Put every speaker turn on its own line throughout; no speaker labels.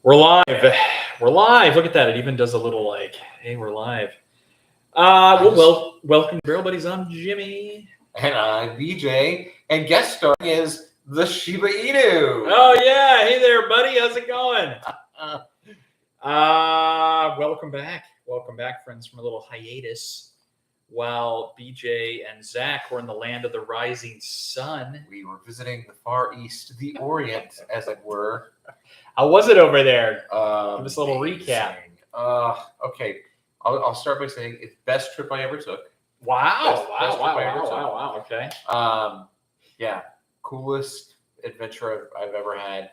We're live. We're live. Look at that. It even does a little like, hey, we're live. Welcome to Barrel Buddies. I'm Jimmy.
And I'm BJ. And guest starring is the Shiba Inu.
Oh, yeah. Hey there, buddy. How's it going? Welcome back. Welcome back, friends, from a little hiatus. While BJ and Zach were in the land of the rising sun.
We were visiting the Far East, the Orient, as it were.
How was it over there? Give us a little recap.
Okay. I'll start by saying it's the best trip I ever took.
Wow.
Best trip I ever took.
Wow. Okay.
Yeah. Coolest adventure I've ever had.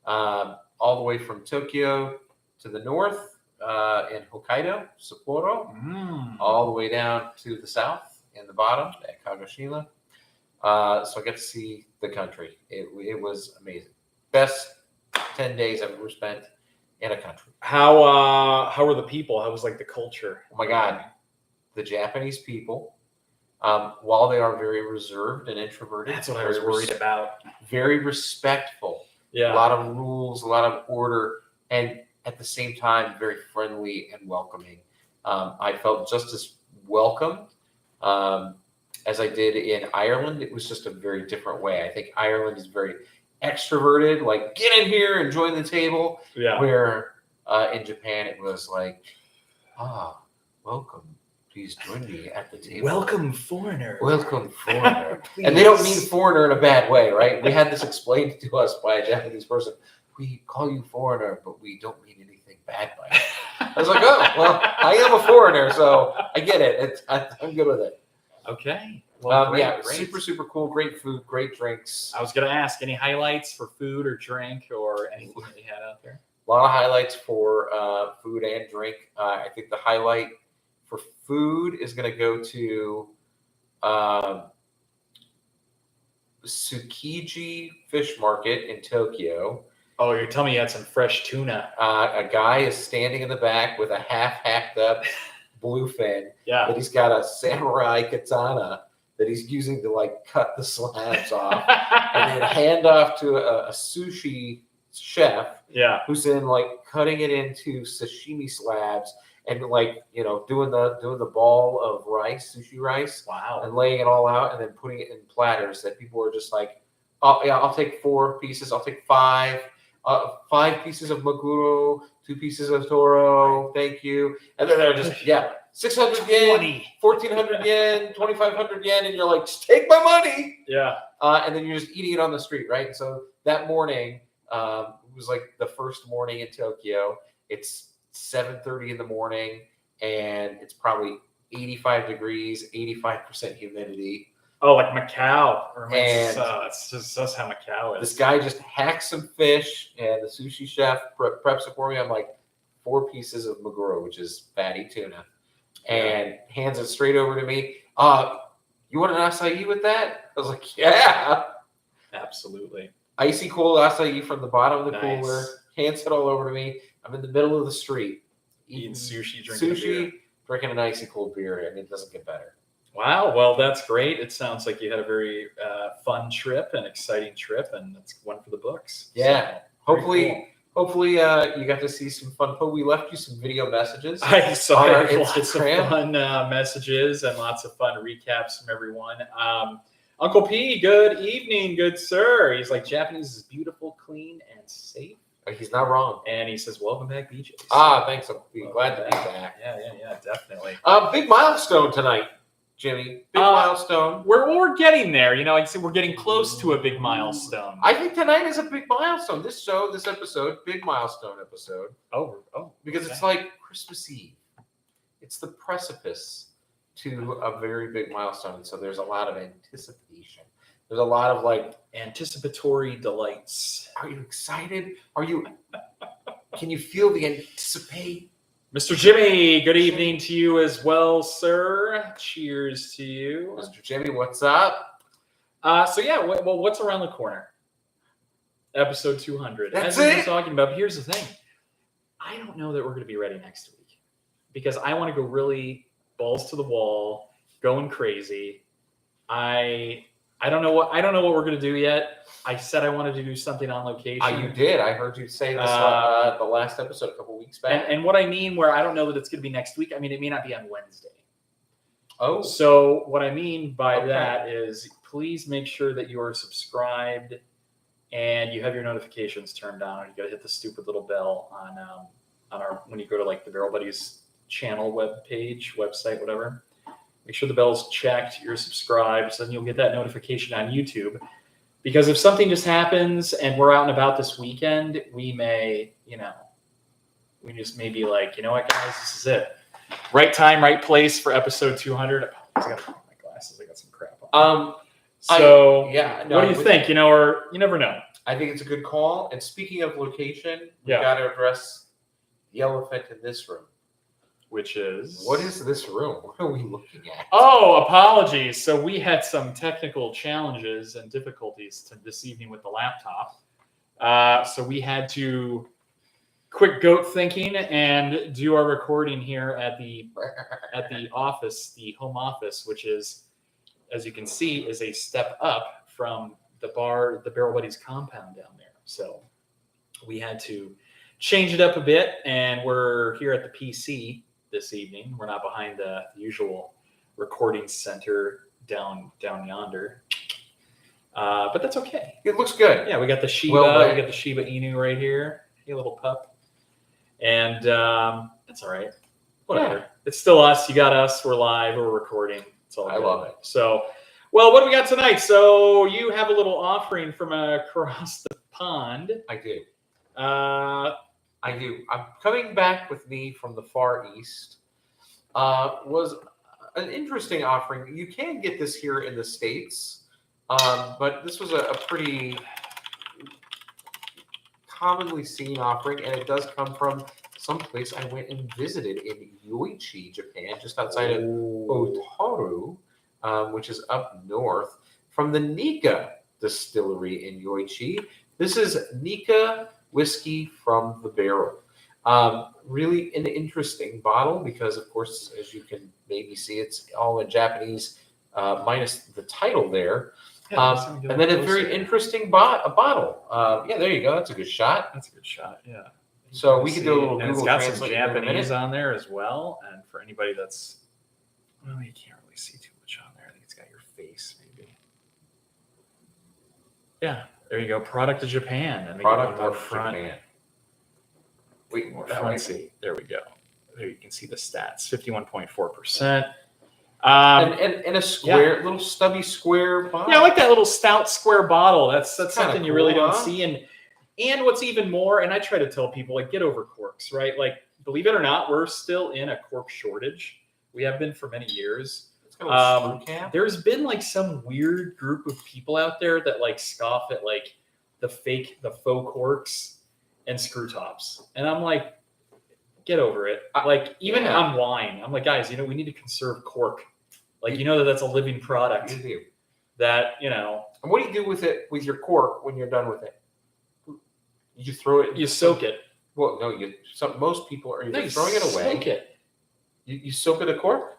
All the way from Tokyo to the north in Hokkaido, Sapporo, all the way down to the south in the bottom at Kagoshima. So I got to see the country. It was amazing. Best 10 days I've ever spent in a country.
How were the people? How was like the culture?
Oh my God. The Japanese people, while they are very reserved and introverted.
That's what I was worried about.
Very respectful.
Yeah.
A lot of rules, a lot of order, and at the same time, very friendly and welcoming. I felt just as welcome as I did in Ireland. It was just a very different way. I think Ireland is very extroverted, like get in here and join the table.
Yeah.
Where in Japan it was like, welcome. Please join me at the table.
Welcome, foreigner.
Welcome, foreigner. And they don't mean foreigner in a bad way, right? We had this explained to us by a Japanese person. We call you foreigner, but we don't mean anything bad by it. I was like, oh, well, I am a foreigner, so I get it. I'm good with it.
Okay. Well,
great. Super, super cool. Great food, great drinks.
I was going to ask, any highlights for food or drink or anything that you had out there?
A lot of highlights for food and drink. I think the highlight for food is going to go to Tsukiji Fish Market in Tokyo.
Oh, you're telling me you had some fresh tuna.
A guy is standing in the back with a half-hacked up bluefin.
Yeah.
But he's got a samurai katana that he's using to like cut the slabs off and then hand off to a sushi chef.
Yeah.
Who's then like cutting it into sashimi slabs and like, doing the ball of rice, sushi rice.
Wow.
And laying it all out and then putting it in platters that people are just like, oh yeah, I'll take 4 pieces. I'll take 5. 5 pieces of maguro, 2 pieces of toro, thank you. And then they're just, 600 yen, 1,400 yen, 2,500 yen, and you're like, just take my money.
Yeah.
And then you're just eating it on the street, right? And so that morning, it was like the first morning in Tokyo. It's 7:30 in the morning, and it's probably 85 degrees, 85% humidity.
Oh, like Macau.
And
that's how Macau is.
This guy just hacks some fish, and the sushi chef preps it for me. I'm like, 4 pieces of maguro, which is fatty tuna, and hands it straight over to me. You want an acai with that? I was like, yeah.
Absolutely.
Icy cold acai from the bottom of the cooler. Hands it all over to me. I'm in the middle of the street.
Eating sushi,
drinking an icy cold beer, and it doesn't get better.
Wow. Well, that's great. It sounds like you had a very fun trip, an exciting trip, and it's one for the books.
Yeah.
So,
Hopefully, you got to see some fun. We left you some video messages.
I saw
on our
lots of
Instagram.
fun messages and lots of fun recaps from everyone. Uncle P, good evening, good sir. He's like, Japanese is beautiful, clean, and safe.
He's not wrong.
And he says, welcome back, BJ.
Thanks. I'm glad to be back.
Yeah, definitely.
Big milestone tonight, Jimmy. Big milestone.
We're getting there. Like I said, we're getting close to a big milestone.
I think tonight is a big milestone. This episode, big milestone episode.
Oh.
Because it's like Christmas Eve. It's the precipice to a very big milestone. So there's a lot of anticipation. There's a lot of like
anticipatory delights.
Are you excited? Can you feel the anticipate?
Mr. Jimmy, good evening to you as well, sir. Cheers to you.
Mr. Jimmy, what's up?
What's around the corner? Episode 200.
That's
As we
it?
were talking about, but here's the thing. I don't know that we're going to be ready next week because I want to go really balls to the wall, going crazy. I I don't know what we're gonna do yet. I said I wanted to do something on location.
You did. I heard you say this the last episode a couple weeks back.
And what I mean, where I don't know that it's gonna be next week. I mean, it may not be on Wednesday.
Oh.
So what I mean by that is, please make sure that you are subscribed and you have your notifications turned on. You got to hit the stupid little bell on our when you go to like the Barrel Buddies channel website, whatever. Make sure the bell's checked. You're subscribed, so then you'll get that notification on YouTube. Because if something just happens and we're out and about this weekend, we may, we just may be like, you know what, guys, this is it. Right time, right place for episode 200. I got to put on my glasses. I got some crap on. What do you think? Or you never know.
I think it's a good call. And speaking of location, we got to address the elephant in this room.
Which is?
What is this room? What are we looking at?
Oh, apologies. So we had some technical challenges and difficulties this evening with the laptop. So we had to quick goat thinking and do our recording here at the office, the home office, which is, as you can see, is a step up from the Barrel Buddies compound down there. So we had to change it up a bit, and we're here at the PC this evening. We're not behind the usual recording center down yonder. But that's okay.
It looks good.
Yeah, we got the Shiba. We got the Shiba Inu right here. Hey, little pup. And that's all right. Whatever. Yeah. It's still us. You got us. We're live. We're recording. It's all good.
I love it.
So, well, what do we got tonight? So you have a little offering from across the pond.
I do. I do. I'm coming back with me from the Far East. Was an interesting offering. You can get this here in the States, but this was a pretty commonly seen offering, and it does come from someplace I went and visited in Yoichi, Japan, just outside of Otaru, which is up north, from the Nikka distillery in Yoichi. This is Nikka whiskey from the barrel. Really an interesting bottle because, of course, as you can maybe see, it's all in Japanese, minus the title there. And then a very interesting bottle. Yeah, there you go. That's a good shot.
That's a good shot. Yeah.
So we can do a little Google
Translate. It's got
Translate
some Japanese on there as well. And for anybody that's, well, you can't really see too much on there. I think it's got your face, maybe. Yeah, there you go. Product of Japan. And
product of Japan.
Wait, more fancy. There we go. There you can see the stats. 51.4%.
And a square, little stubby square bottle.
Yeah, I like that little stout square bottle. That's something cool, you really don't see. And what's even more, and I try to tell people, like, get over corks, right? Like, believe it or not, we're still in a cork shortage. We have been for many years. There's been like some weird group of people out there that like scoff at like the faux corks and screw tops. And I'm like, get over it. Like, even on wine, I'm like, guys, we need to conserve cork. Like, that's a living product.
You do.
That,
And what do you do with it, with your cork, when you're done with it? You throw it.
You soak it.
Well, no, most people are either throwing it away.
Soak it.
You soak it a cork?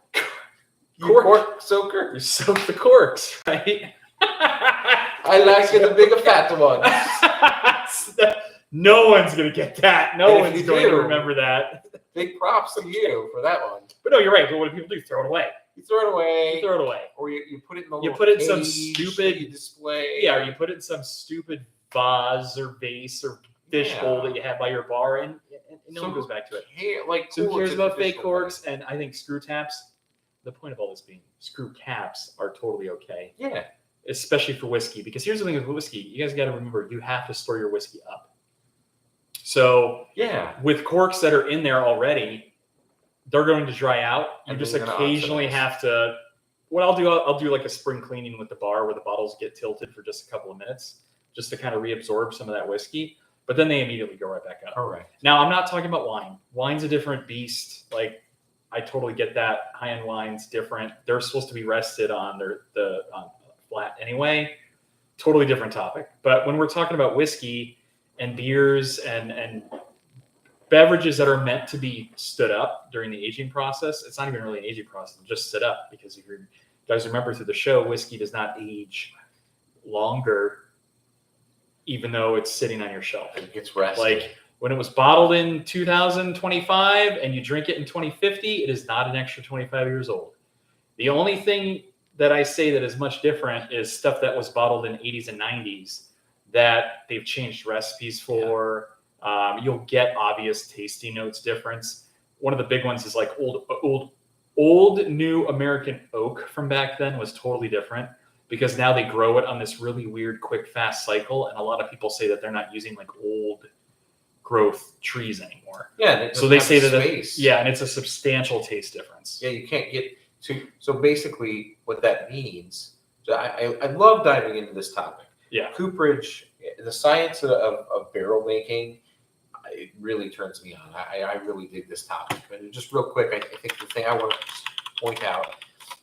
Cork
soaker?
You soak the corks, right?
I like the bigger fat ones.
No one's going to get that. No one's going to remember that.
Big props to you for that one.
But no, you're right. But what do people do? Throw it away.
You throw it away.
Or
you put it in the
you
little
put it in some
cage
stupid
you display.
Yeah, or you put it in some stupid vase or vase or fish bowl that you have by your bar, and no one goes back to it.
Hey, like,
so who cares about fake corks? And I think screw taps. The point of all this being, screw caps are totally okay.
Yeah.
Especially for whiskey, because here's the thing with whiskey: you guys got to remember, you have to store your whiskey up. So with corks that are in there already, they're going to dry out. You just occasionally have to. What I'll do like a spring cleaning with the bar where the bottles get tilted for just a couple of minutes, just to kind of reabsorb some of that whiskey. But then they immediately go right back up.
All right.
Now, I'm not talking about wine. Wine's a different beast. Like, I totally get that. High-end wine's different. They're supposed to be rested on on flat anyway. Totally different topic. But when we're talking about whiskey and beers and beverages that are meant to be stood up during the aging process, it's not even really an aging process. Just sit up, because if you guys remember through the show, whiskey does not age longer, even though it's sitting on your shelf.
It gets rested.
Like when it was bottled in 2025 and you drink it in 2050, it is not an extra 25 years old. The only thing that I say that is much different is stuff that was bottled in 80s and 90s that they've changed recipes for. You'll get obvious tasting notes difference. One of the big ones is like old new American oak from back then was totally different because now they grow it on this really weird, quick, fast cycle. And a lot of people say that they're not using like old growth trees anymore.
Yeah.
So they say that,
space.
and it's a substantial taste difference.
Yeah, you can't get to. So basically, what that means. So I love diving into this topic.
Yeah.
Cooperage, the science of barrel making, it really turns me on. I really dig this topic. And just real quick, I think the thing I want to point out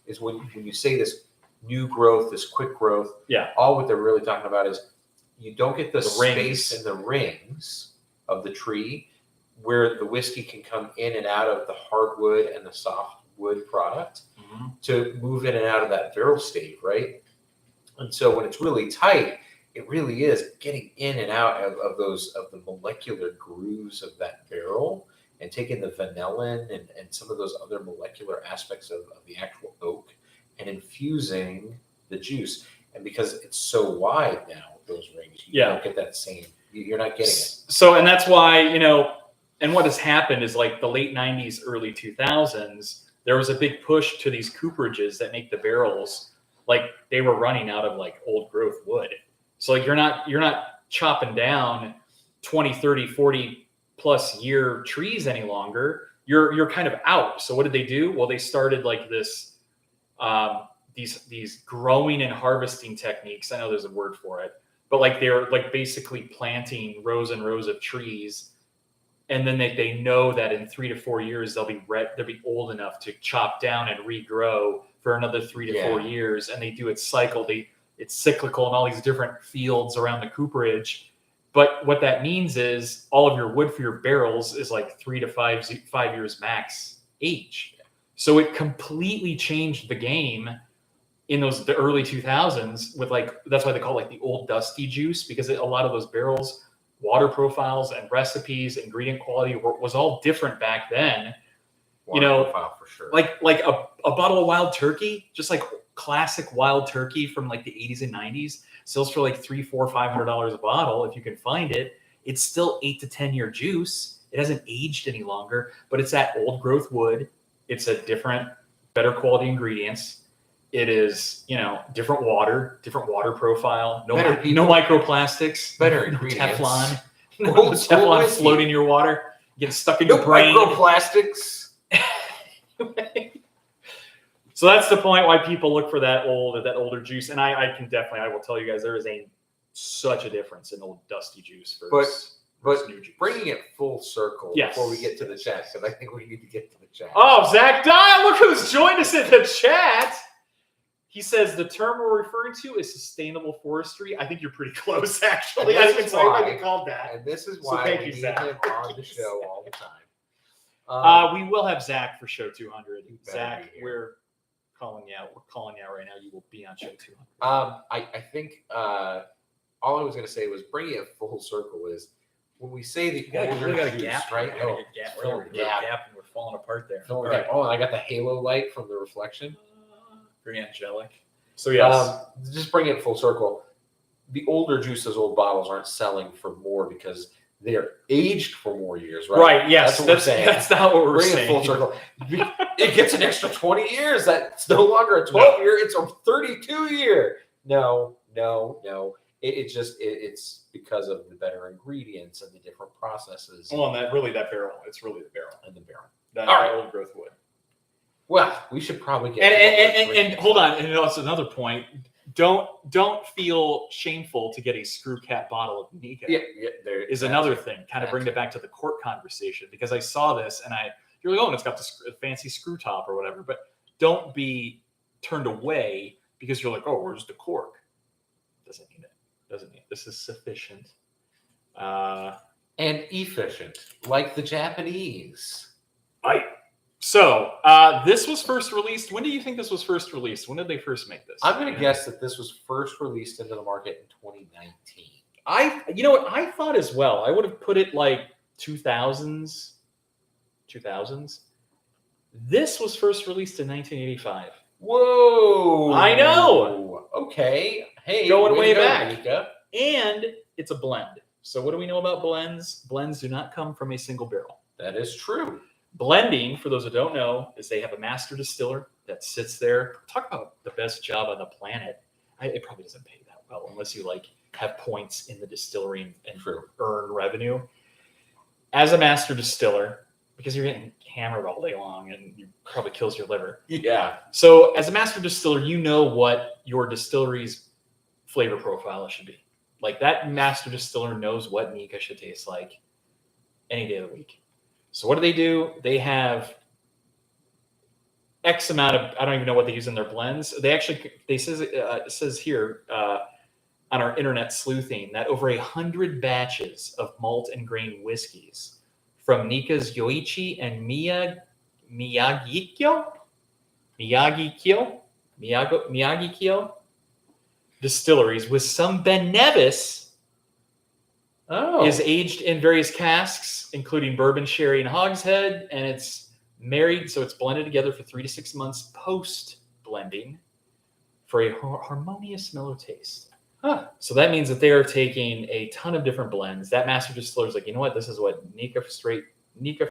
is when you say this new growth, this quick growth, all what they're really talking about is you don't get the space in the rings of the tree where the whiskey can come in and out of the hardwood and the softwood product to move in and out of that barrel state, right? And so when it's really tight, it really is getting in and out of the molecular grooves of that barrel and taking the vanillin and some of those other molecular aspects of the actual oak and infusing the juice. And because it's so wide now, those rings, you don't get that same, you're not getting it.
So, and that's why, and what has happened is like the late 90s, early 2000s, there was a big push to these cooperages that make the barrels, like they were running out of like old growth wood. So like you're not chopping down 20, 30, 40 plus year trees any longer. You're kind of out. So what did they do? Well, they started like this, these growing and harvesting techniques. I know there's a word for it, but like they're like basically planting rows and rows of trees. And then they know that in 3 to 4 years, they'll be old enough to chop down and regrow for another 3 to 4 years. And they do its cycle. It's cyclical in all these different fields around the cooperage. But what that means is all of your wood for your barrels is like 3 to 5 years max age. So it completely changed the game in the early 2000s with like, that's why they call it like the old dusty juice, because a lot of those barrels, water profiles and recipes, ingredient quality was all different back then.
Water profile for sure.
Like a bottle of wild turkey, just like classic wild turkey from like the 80s and 90s, sells for like $300, $400, $500 a bottle if you can find it. It's still 8 to 10 year juice. It hasn't aged any longer, but it's that old growth wood. It's a different, better quality ingredients. It is, different water profile. No microplastics.
Better
no
ingredients.
Teflon. No Teflon floating in your water. Getting stuck in your brain.
Microplastics.
So that's the point why people look for that older juice. And I will tell you guys, there is such a difference in old dusty juice versus new juice.
Bringing it full circle before we get to the chat, because I think we need to get to the chat.
Oh, Zach Dial, look who's joined us in the chat. He says the term we're referring to is sustainable forestry. I think you're pretty close, actually. I think it's might be called that.
And this is why we need him on the show all the time.
We will have Zach for show 200. Zach, we're calling you out. We're calling you out right now. You will be on show 200.
I think all I was going to say was bringing it full circle is when we say the
older juice,
gap, right?
We're gap and we're falling apart there.
Right. Oh, and I got the halo light from the reflection.
Very angelic. So yes,
just bring it full circle. The older juices, old bottles aren't selling for more because they're aged for more years, right?
Right. Yes,
that's what we're saying.
That's not what we're saying.
Bring it full circle. It gets an extra 20 years. That's no longer a 12 year. It's a 32 year. No. It's because of the better ingredients and the different processes.
Well, and that barrel. It's really the barrel.
And the barrel.
That old growth wood.
Well, we should probably get
and hold on, and that's another point. Don't feel shameful to get a screw cap bottle of Nikka.
Yeah,
is another thing. Kind of bring it back to the cork conversation, because I saw this and you're like, oh, and it's got the fancy screw top or whatever. But don't be turned away because you're like, oh, where's the cork? Doesn't need it. This is sufficient.
And efficient, like the Japanese.
So this was first released. When do you think this was first released? When did they first make this?
I'm going to guess that this was first released into the market in 2019.
You know what I thought as well. I would have put it like 2000s. This was first released in 1985.
Whoa!
I know.
Okay. Hey,
Going way back.
Nikka.
And it's a blend. So what do we know about blends? Blends do not come from a single barrel.
That is true.
Blending, for those who don't know, is they have a master distiller that sits there. Talk about the best job on the planet. It probably doesn't pay that well unless you like have points in the distillery and earn revenue. As a master distiller, because you're getting hammered all day long and it probably kills your liver.
Yeah.
So as a master distiller, you know what your distillery's flavor profile should be. Like that master distiller knows what Nikka should taste like any day of the week. So what do? They have X amount of, I don't even know what they use in their blends. It says here on our internet sleuthing that over 100 batches of malt and grain whiskeys from Nikka's Yoichi and Miyagi-Kyo distilleries with some Ben Nevis is aged in various casks, including bourbon, sherry, and hogshead, and it's married, so it's blended together for 3 to 6 months post-blending for a harmonious mellow taste.
Huh.
So that means that they are taking a ton of different blends. That master distiller is like, you know what? This is what Nikka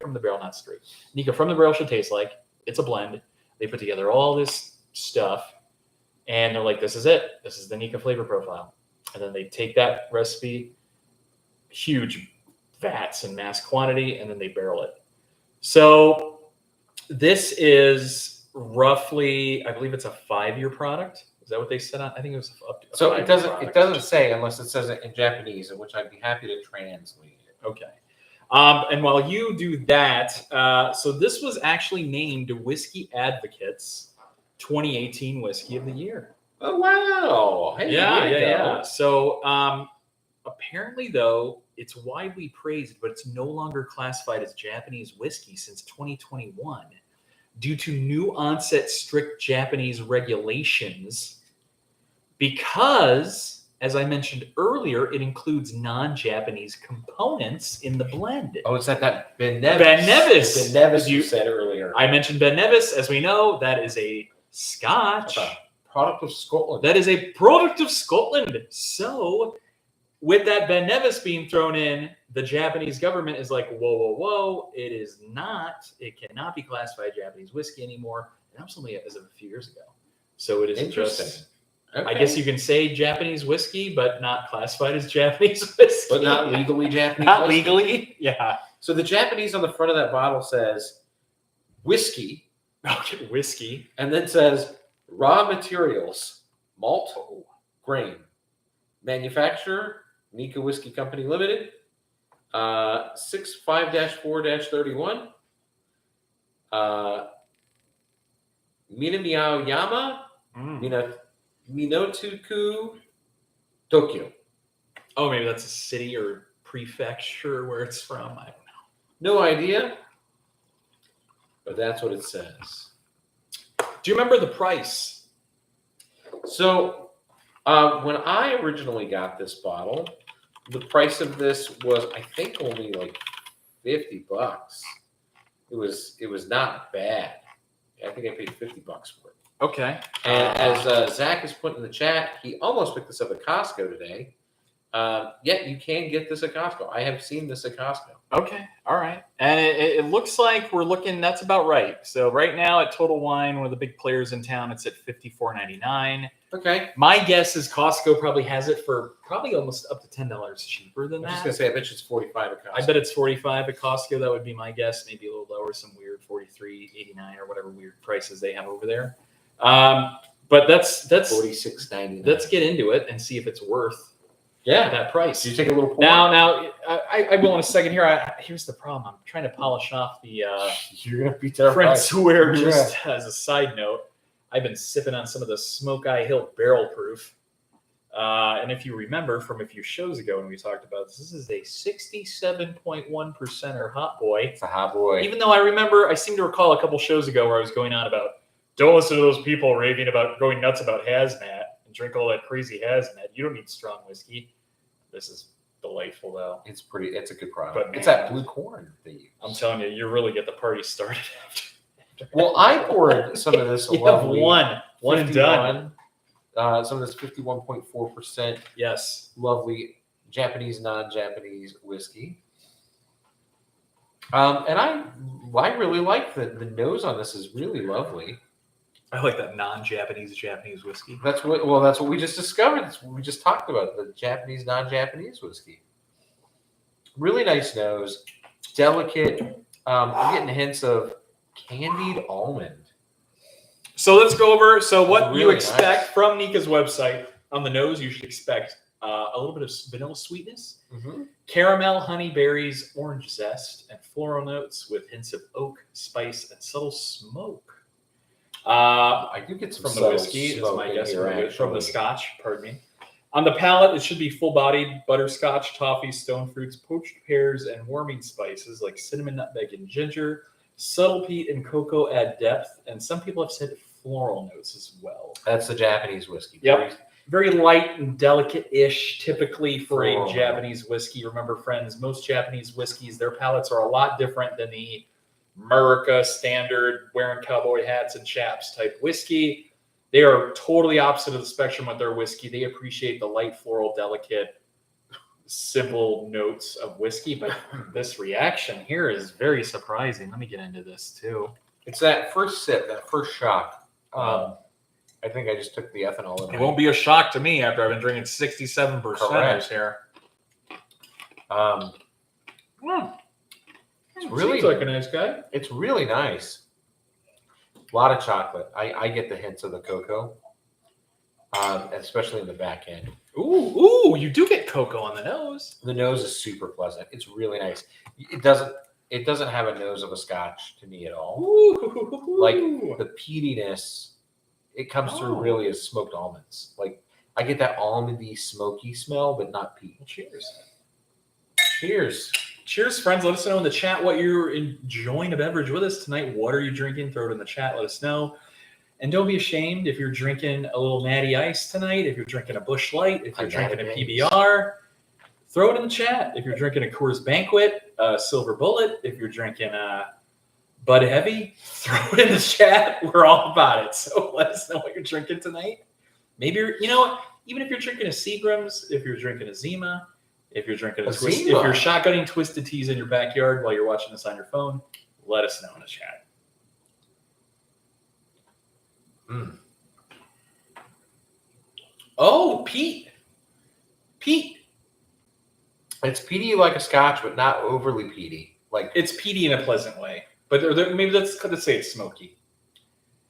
from the barrel, not straight. Nikka from the barrel should taste like. It's a blend. They put together all this stuff, and they're like, this is it. This is the Nikka flavor profile. And then they take that recipe, huge vats in mass quantity, and then they barrel it. So this is roughly, I believe it's a 5-year product. Is that what they said on? I think it was up to a
So
5-year
it doesn't say unless it says it in Japanese, in which I'd be happy to translate it.
Okay. And while you do that, so this was actually named Whiskey Advocates 2018 Whiskey of the Year.
Oh, wow. Hey,
Yeah. So apparently, though, it's widely praised, but it's no longer classified as Japanese whiskey since 2021 due to new onset strict Japanese regulations because, as I mentioned earlier, it includes non-Japanese components in the blend.
Oh, it's that Ben Nevis.
Ben Nevis.
Ben Nevis you said earlier.
I mentioned Ben Nevis. As we know, that is a Scotch.
Product of Scotland.
That is a product of Scotland. So with that Ben Nevis being thrown in, the Japanese government is like, whoa. It is not. It cannot be classified Japanese whiskey anymore. And that was only as of a few years ago. So it is just, okay. I guess you can say Japanese whiskey, but not classified as Japanese whiskey.
But not legally Japanese
Not
whiskey.
legally, yeah.
So the Japanese on the front of that bottle says whiskey.
Okay, whiskey.
And then says raw materials, malt, grain. Manufacturer, Nikka Whiskey Company Limited. 65-4-31. Minamiaoyama, Minotoku, Tokyo.
Oh, maybe that's a city or prefecture where it's from. I don't know.
No idea, but that's what it says.
Do you remember the price?
So when I originally got this bottle, the price of this was, I think, only like $50. It was not bad. I think I paid $50 for it.
Okay.
And as Zach has put in the chat, he almost picked this up at Costco today. Yeah, you can get this at Costco. I have seen this at Costco.
Okay. All right. And it looks like we're looking, that's about right. So right now at Total Wine, one of the big players in town, it's at $54.99.
Okay.
My guess is Costco probably has it for probably almost up to $10 cheaper than
I was
that.
just going to say, I bet you it's $45 at Costco.
I bet it's $45 at Costco. That would be my guess. Maybe a little lower, some weird $43.89 or whatever weird prices they have over there. But that's
$46.99.
Let's get into it and see if it's worth that price.
Did you take a little pour?
Now, I will in a second here. Here's the problem. I'm trying to polish off the
You're gonna be terrified.
French just as a side note. I've been sipping on some of the Smoke Eye Hill Barrel Proof. And if you remember from a few shows ago when we talked about this is a 67.1%er hot boy.
It's a hot boy.
Even though I seem to recall a couple shows ago where I was going on about, don't listen to those people raving about going nuts about hazmat and drink all that crazy hazmat. You don't need strong whiskey. This is delightful, though.
It's a good product.
But
it's that blue corn that you.
I'm telling you, you really get the party started after.
Well, I poured some of this.
You have one and done.
Some of this 51.4%.
Yes.
Lovely Japanese, non-Japanese whiskey. And I really like the nose on this is really lovely.
I like that non-Japanese Japanese whiskey.
That's what we just discovered. That's what we just talked about, the Japanese, non-Japanese whiskey. Really nice nose, delicate. I'm getting hints of candied almond.
So let's go over. So what
Really
you expect
nice.
from Nikka's website on the nose, you should expect a little bit of vanilla sweetness, caramel, honey, berries, orange zest, and floral notes with hints of oak, spice, and subtle smoke.
I do get some
from the whiskey, is
smoke
my
in
guess.
here,
From the scotch, pardon me. On the palate, it should be full-bodied butterscotch, toffee, stone fruits, poached pears, and warming spices like cinnamon, nutmeg, and ginger. Subtle peat and cocoa add depth, and some people have said floral notes as well.
That's the Japanese whiskey.
Yep. Very light and delicate-ish, typically for
Floral.
a Japanese whiskey. Remember, friends, most Japanese whiskeys, their palates are a lot different than the America standard wearing cowboy hats and chaps type whiskey. They are totally opposite of the spectrum with their whiskey. They appreciate the light, floral, delicate, simple notes of whiskey, but this reaction here is very surprising. Let me get into this too.
It's that first sip, that first shock. I think I just took the ethanol in.
It won't be a shock to me after I've been drinking 67% here.
It's really
Seems like a nice guy.
It's really nice. A lot of chocolate. I get the hints of the cocoa, especially in the back end.
Ooh, you do get cocoa on the nose.
The nose is super pleasant. It's really nice. It doesn't have a nose of a scotch to me at all.
Ooh.
Like the peatiness, it comes through really as smoked almonds. Like I get that almondy, smoky smell, but not peat.
Cheers.
Cheers.
Cheers, friends. Let us know in the chat what you're enjoying a beverage with us tonight. What are you drinking? Throw it in the chat. Let us know. And don't be ashamed if you're drinking a little Natty Ice tonight, if you're drinking a Busch Light, if you're drinking a PBR, throw it in the chat. If you're drinking a Coors Banquet, a Silver Bullet, if you're drinking a Bud Heavy, throw it in the chat. We're all about it. So let us know what you're drinking tonight. Maybe even if you're drinking a Seagram's, if you're drinking a Zima, if you're drinking if you're shotgunning Twisted Teas in your backyard while you're watching this on your phone, let us know in the chat. Oh, Pete.
It's peaty like a scotch, but not overly peaty. Like
it's peaty in a pleasant way, but maybe let's say it's smoky.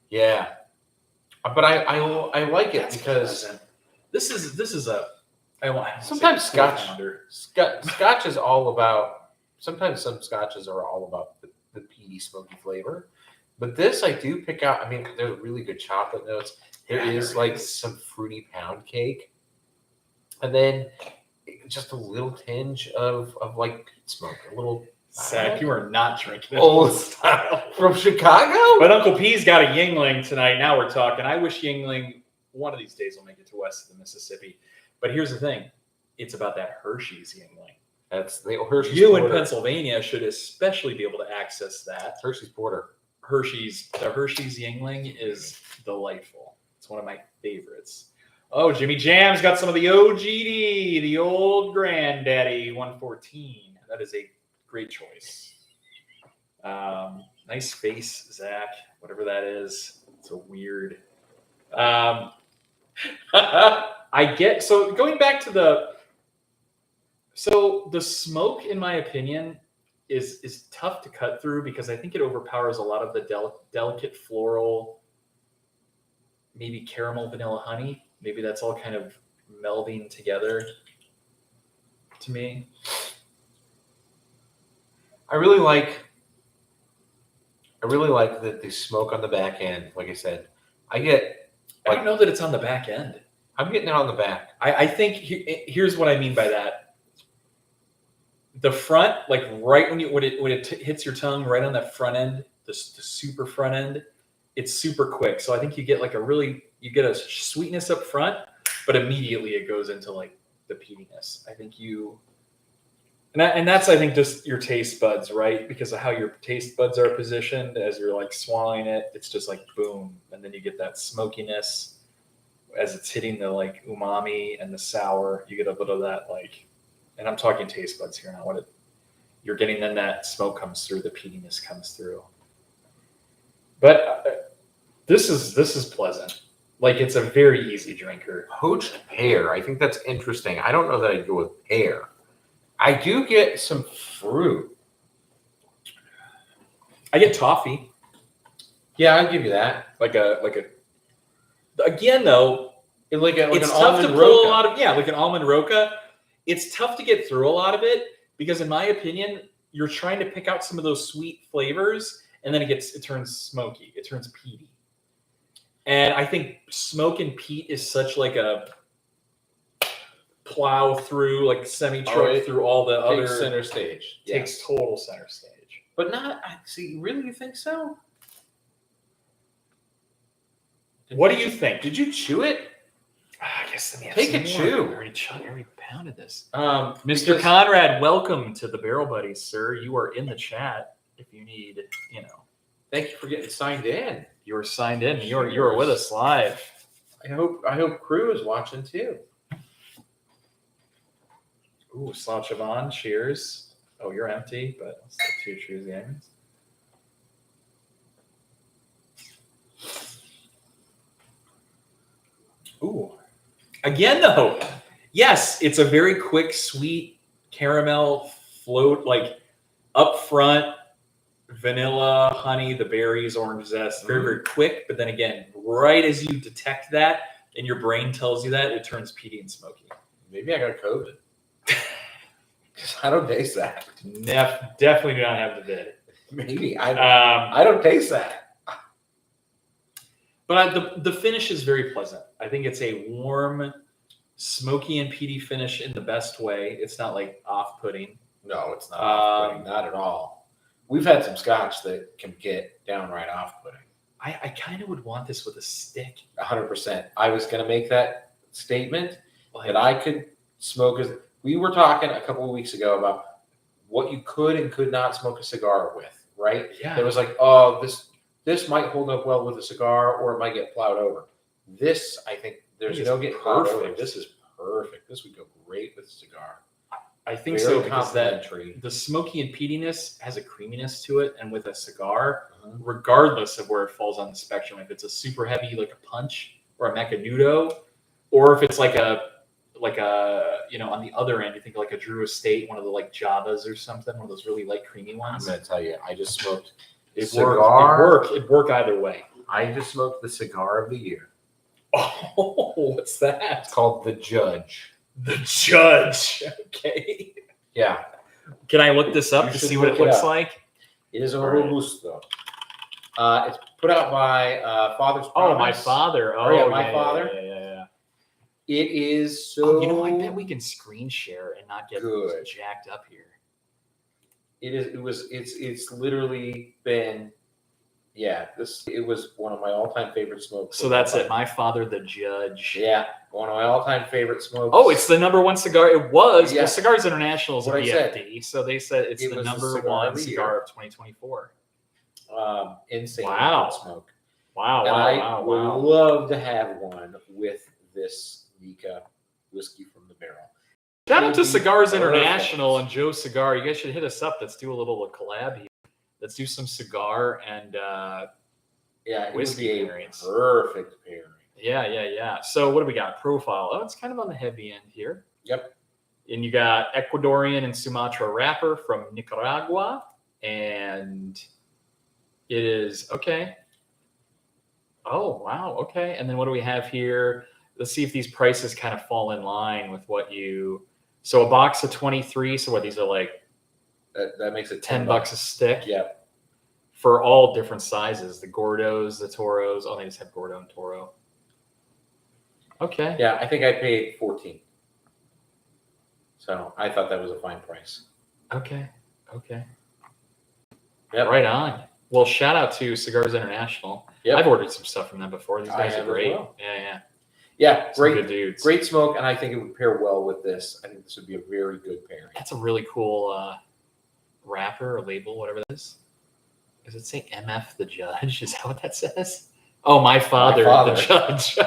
Yeah, but I like it because
pleasant. This is a.
Sometimes Scotch is all about. Sometimes some scotches are all about the peaty, smoky flavor, but this I do pick out. I mean, there's really good chocolate notes. There is some fruity pound cake, and then just a little tinge of like peat smoke. A little.
Zach, you are not drinking
old style from Chicago.
But Uncle P's got a Yingling tonight. Now we're talking. I wish Yingling one of these days will make it to west of the Mississippi. But here's the thing. It's about that Hershey's Yingling.
That's the Hershey's
You
Porter.
in Pennsylvania should especially be able to access that.
Hershey's Porter.
The Hershey's Yingling is delightful. It's one of my favorites. Oh, Jimmy Jam's got some of the OGD, the old granddaddy 114. That is a great choice. Nice face, Zach. Whatever that is. It's a weird. So going back to the smoke, in my opinion, is tough to cut through because I think it overpowers a lot of the delicate floral, maybe caramel, vanilla, honey. Maybe that's all kind of melding together to me.
I really like the smoke on the back end. Like I said, I don't
know that it's on the back end.
I'm getting it on the back.
I think here's what I mean by that. The front, like right when it hits your tongue, right on that front end, the super front end, it's super quick. So I think you get like you get a sweetness up front, but immediately it goes into like the peatiness. I think and that's I think just your taste buds, right? Because of how your taste buds are positioned as you're like swallowing it, it's just like boom, and then you get that smokiness as it's hitting the like umami and the sour. You get a little of that like, and I'm talking taste buds here now. You're getting, then that smoke comes through, the peatiness comes through. But this is pleasant. Like it's a very easy drinker.
Poached pear. I think that's interesting. I don't know that I'd go with pear. I do get some fruit.
I get toffee.
Yeah, I'll give you that.
Like a again though,
it's
tough to pull a lot of like an almond roca. It's tough to get through a lot of it because in my opinion, you're trying to pick out some of those sweet flavors and then it turns smoky. It turns peaty. And I think smoke and peat is such like a plow through, like semi-truck through all the other
center stage.
Takes total center stage.
But not, see, really, you think so?
What do you think?
Did you chew it?
I guess let me have
Take
some
a
more.
chew.
I already pounded this.
Mr.
Conrad, welcome to the Barrel Buddies, sir. You are in the chat if you need,
Thank you for getting signed in.
You were signed in. You were with us live.
I hope crew is watching too.
Ooh, Slouch Siobhan, cheers. Oh, you're empty, but I'll still choose the onions. Ooh. Again, though, yes, it's a very quick, sweet caramel float, like up front, vanilla, honey, the berries, orange zest, very, very quick. But then again, right as you detect that and your brain tells you that, it turns peaty and smoky.
Maybe I got COVID. Because I don't taste that.
Definitely do not have the vid.
Maybe. I don't taste that.
But the finish is very pleasant. I think it's a warm, smoky and peaty finish in the best way. It's not like off-putting.
No, it's not off-putting. Not at all. We've had some scotch that can get downright off-putting.
I kind of would want this with a stick.
100%. I was going to make that statement that I could smoke. We were talking a couple of weeks ago about what you could and could not smoke a cigar with, right?
Yeah.
It was like, oh, this might hold up well with a cigar or it might get plowed over. This, I think, there's no getting plowed over. This is perfect. This would go great with a cigar.
I think so because the smoky and peatiness has a creaminess to it, and with a cigar, regardless of where it falls on the spectrum, if it's a super heavy like a punch or a Macanudo, or if it's like a on the other end, you think like a Drew Estate, one of the like Javas or something, one of those really light creamy ones.
I'm gonna tell you, I just smoked
It worked either way.
I just smoked the cigar of the year.
Oh, what's that?
It's called The Judge.
The Judge. Okay.
Yeah.
Can I look this up to see what it looks like?
It is a Robusto. It's put out by Father's Promise.
Oh, my father. Oh,
yeah, my father.
Yeah.
It is so.
I bet we can screen share and not get
good.
Jacked up here.
It's literally been. Yeah, it was one of my all-time favorite smokes.
So that's it. My Father, the Judge.
Yeah, one of my all-time favorite smokes.
Oh, it's the number one cigar. It was.
Yeah.
Well, Cigars International is a BFD, so they said it's the
was
number one cigar of 2024.
Insane smoke.
Wow,
and I would love to have one with this Nikka whiskey from the barrel.
Shout out to Cigars International and Joe Cigar. You guys should hit us up. Let's do a little collab here. Let's do some cigar and whiskey pairings.
Perfect pairing.
Yeah. So what do we got? Profile. Oh, it's kind of on the heavy end here.
Yep.
And you got Ecuadorian and Sumatra wrapper from Nicaragua. And it is, okay. Oh, wow. Okay. And then what do we have here? Let's see if these prices kind of fall in line with what you... So a box of 23. So what, these are like...
That makes it
$10 a stick.
Yep.
For all different sizes. The Gordos, the Toros. Oh, they just have Gordo and Toro. Okay.
Yeah, I think I paid 14. So I thought that was a fine price.
Okay. Okay.
Yep.
Right on. Well, shout out to Cigars International.
Yep.
I've ordered some stuff from them before. These
I
guys
have
are
as
great.
well.
Yeah.
Yeah,
Some good dudes.
Great smoke, and I think it would pair well with this. I think this would be a very good pairing.
That's a really cool wrapper or label, whatever that is. Does it say MF the Judge? Is that what that says? Oh, my father. The judge.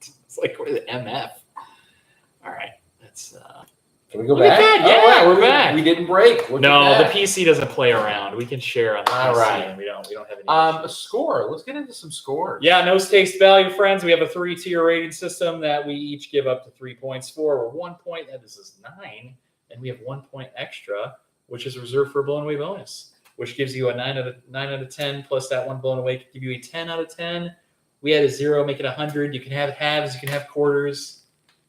It's like, what is it? MF? All right. That's.
Can we go
Look
back?
at that. Yeah,
wow,
we're back.
We didn't break. Look
No,
at
the
that.
PC doesn't play around. We can share on the
All
PC,
right.
and we don't have any.
A
issues.
score. Let's get into some scores.
Yeah, nose taste value, friends. We have a 3-tier rating system that we each give up to 3 points for. We're 1 point, and this is 9, and we have 1 point extra, which is reserved for a blown away bonus, which gives you a 9 out of 10 plus that one blown away could give you a 10 out of 10. We had a 0, make it 100. You can have halves, you can have quarters.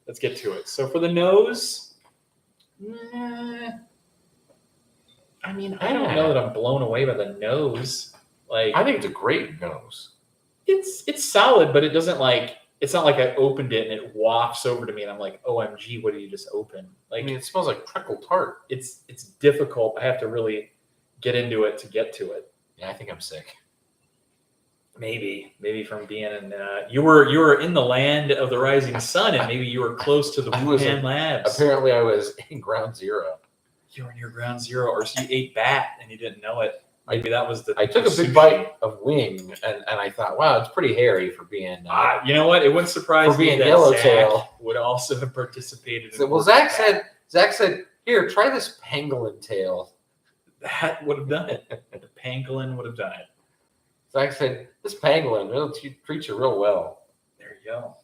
Let's get to it. So for the nose. I mean, I don't know that I'm blown away by the nose. Like,
I think it's a great nose.
It's solid, but it doesn't like. It's not like I opened it and it wafts over to me, and I'm like, "OMG, what did you just open?" Like,
I mean, it smells like treacle tart.
it's difficult. I have to really get into it to get to it.
Yeah, I think I'm sick.
Maybe from being in you were in the land of the rising sun, and maybe you were close to the Wuhan labs.
Apparently, I was in ground zero.
You were near ground zero, or so you ate bat and you didn't know it. Maybe that was the.
I took a big bite of wing, and I thought, wow, it's pretty hairy for being.
You know what? It wouldn't surprise
for
me
being
that
yellowtail
Zach would also have participated.
So, well, Zach said, here, try this pangolin tail.
That would have done it. The pangolin would have done it.
Zach said, this pangolin will treat you real well.
There you go.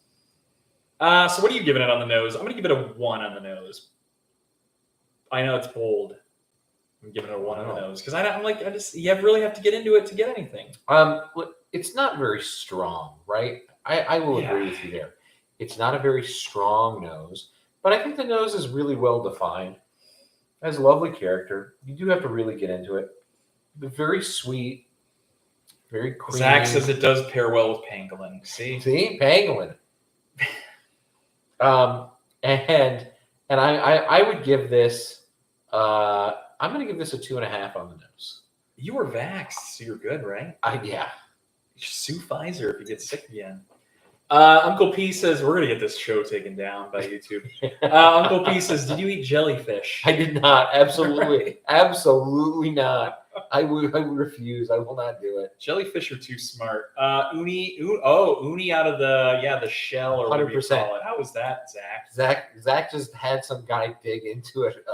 So what are you giving it on the nose? I'm going to give it a 1 on the nose. I know it's bold. I'm giving it a 1 on the nose because you really have to get into it to get anything.
It's not very strong, right? I will agree with you there. It's not a very strong nose, but I think the nose is really well defined. It has lovely character. You do have to really get into it. But very sweet, very creamy.
Zach says it does pair well with pangolin. See,
pangolin. And I would give this. I'm going to give this a 2.5 on the nose.
You were vaxxed, so you're good, right?
Yeah.
Sue Pfizer if you get sick again. Uncle P says we're gonna get this show taken down by YouTube. Uncle P says, "Did you eat jellyfish?"
I did not. Absolutely, absolutely not. I would refuse. I will not do it.
Jellyfish are too smart. Uni out of the shell or
100%.
How was that, Zach?
Zach just had some guy dig into it.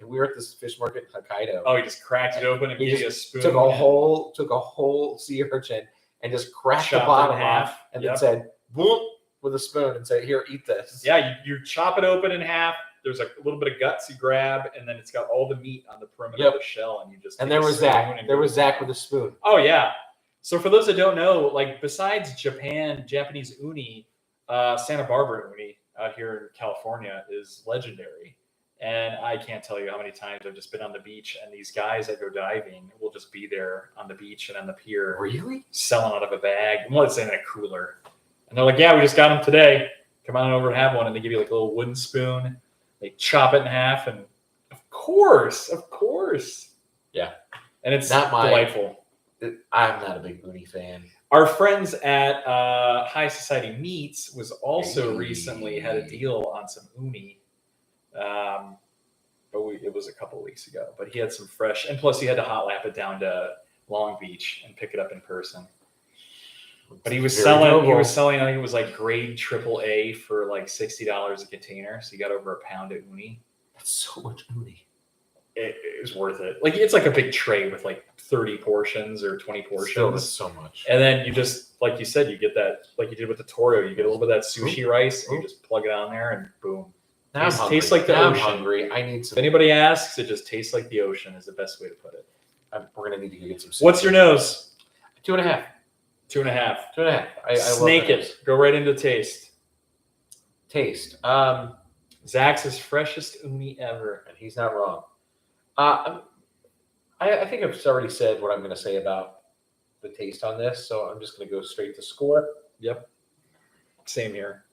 And we were at this fish market in Hokkaido.
Oh, he just cracked it open and gave you a spoon.
Took a whole sea urchin and just cracked the bottom off, and then said, "Boom!" with a spoon and said, "Here, eat this."
Yeah, you chop it open in half. There's a little bit of guts you grab, and then it's got all the meat on the perimeter of the shell, and you just.
And there was Zach. There was Zach with a spoon.
Oh yeah. So for those that don't know, like besides Japanese uni, Santa Barbara uni out here in California is legendary. And I can't tell you how many times I've just been on the beach, and these guys that go diving will just be there on the beach and on the pier.
Really?
Selling out of a bag. Well, let's say in a cooler. And they're like, "Yeah, we just got them today. Come on over and have one." And they give you like a little wooden spoon. They chop it in half, and of course.
Yeah.
And it's delightful.
I'm not a big uni fan.
Our friends at High Society Meats was also recently had a deal on some uni. But it was a couple weeks ago. But he had some fresh, and plus he had to hot lap it down to Long Beach and pick it up in person. But he was selling. I think it was like grade AAA for like $60 a container. So you got over a pound of uni.
That's so much uni.
It was worth it. Like it's like a big tray with like 30 portions or 20 portions.
Still, that's so much.
And then you just, like you said, you get that, like you did with the Toro, you get a little bit of that sushi rice, and you just plug it on there, and boom.
Now
it tastes like the ocean.
I'm hungry. I need some.
If anybody asks, it just tastes like the ocean is the best way to put it.
We're gonna need to get some. Sushi.
What's your nose?
2.5.
2.5.
2.5. I
Snake it. Go right into taste.
Taste.
Zach's freshest uni ever,
and he's not wrong. I think I've already said what I'm going to say about the taste on this, so I'm just going to go straight to score.
Yep. Same here.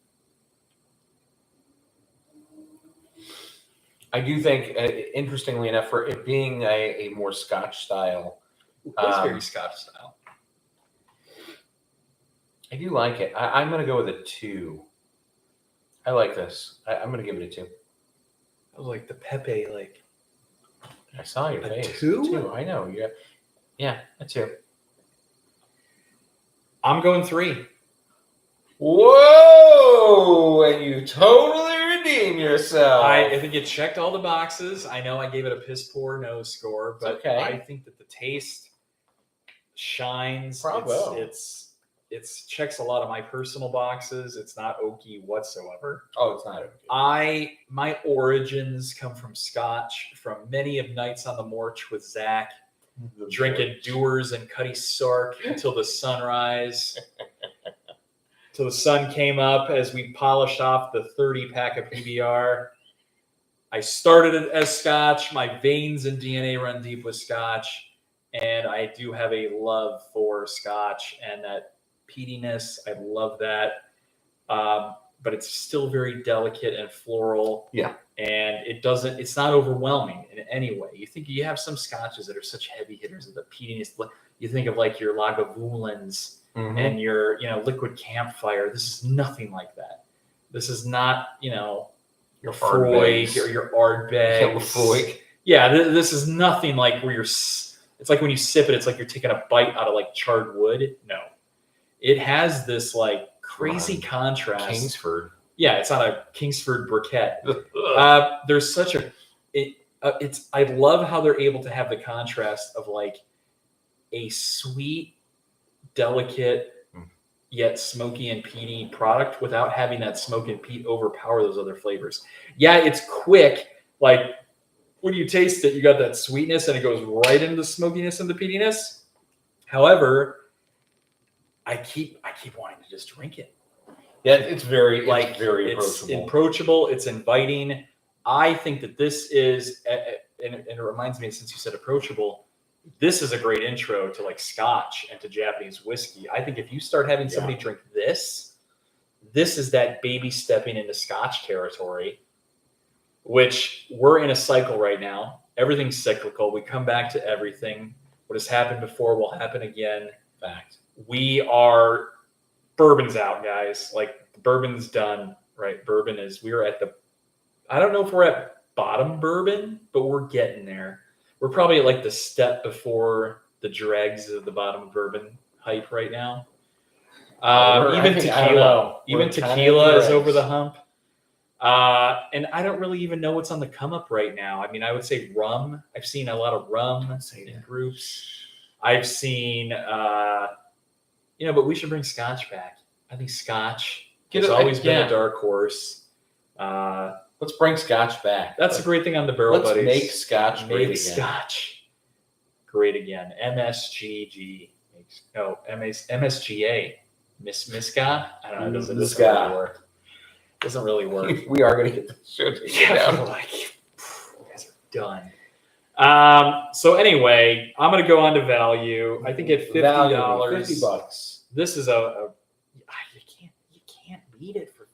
I do think, interestingly enough, for it being a more Scotch style,
It's very Scotch style.
I do like it. I'm going to go with a 2. I like this. I'm going to give it a 2.
I was like the Pepe, like
I saw your
a
face.
2?
2. I know. Yeah, a 2.
I'm going 3.
Whoa! And you totally redeem yourself.
I think it checked all the boxes. I know I gave it a piss poor no score, but
okay.
I think that the taste shines.
Bravo.
It's checks a lot of my personal boxes. It's not oaky whatsoever.
Oh, it's not oaky.
My origins come from Scotch, from many of nights on the Morch with Zach, drinking Dewar's and Cutty Sark until the sunrise. Till the sun came up as we polished off the 30-pack of PBR. I started it as Scotch. My veins and DNA run deep with Scotch. And I do have a love for Scotch and that peatiness. I love that. But it's still very delicate and floral.
Yeah.
And it's not overwhelming in any way. You think you have some Scotches that are such heavy hitters of the peatiness. You think of like your Lagavulins and your, liquid campfire. This is nothing like that. This is not, your Freud or your Ardbeg. Yeah, this is nothing like where it's like when you sip it, it's like you're taking a bite out of like charred wood. No, it has this like crazy contrast.
Kingsford.
Yeah, it's on a Kingsford briquette. There's such I love how they're able to have the contrast of like a sweet, delicate, yet smoky and peaty product without having that smoke and peat overpower those other flavors. Yeah, it's quick. Like when you taste it, you got that sweetness and it goes right into the smokiness and the peatiness. However, I keep wanting to just drink it.
Yeah, it's very approachable.
It's approachable. It's inviting. I think that this is, and it reminds me, since you said approachable, this is a great intro to like Scotch and to Japanese whiskey. I think if you start having somebody drink this is that baby stepping into Scotch territory, which we're in a cycle right now. Everything's cyclical. We come back to everything. What has happened before will happen again.
Fact.
Bourbon's out, guys. Like bourbon's done, right? I don't know if we're at bottom bourbon, but we're getting there. We're probably at like the step before the dregs of the bottom bourbon hype right now. Even tequila is over the hump. And I don't really even know what's on the come up right now. I mean, I would say rum. I've seen a lot of rum in groups. I've seen, but we should bring Scotch back. I think Scotch has always been a dark horse.
Let's bring Scotch back.
That's a great thing on the Barrel Buddies.
Let's make Scotch great again.
Scotch great again. MSGA. Miska? I don't know. It doesn't really work. Doesn't really work.
We are going to get the show down.
You guys are done. So anyway, I'm going to go on to value. I think at $50,
$50.
This is you can't beat it for $50.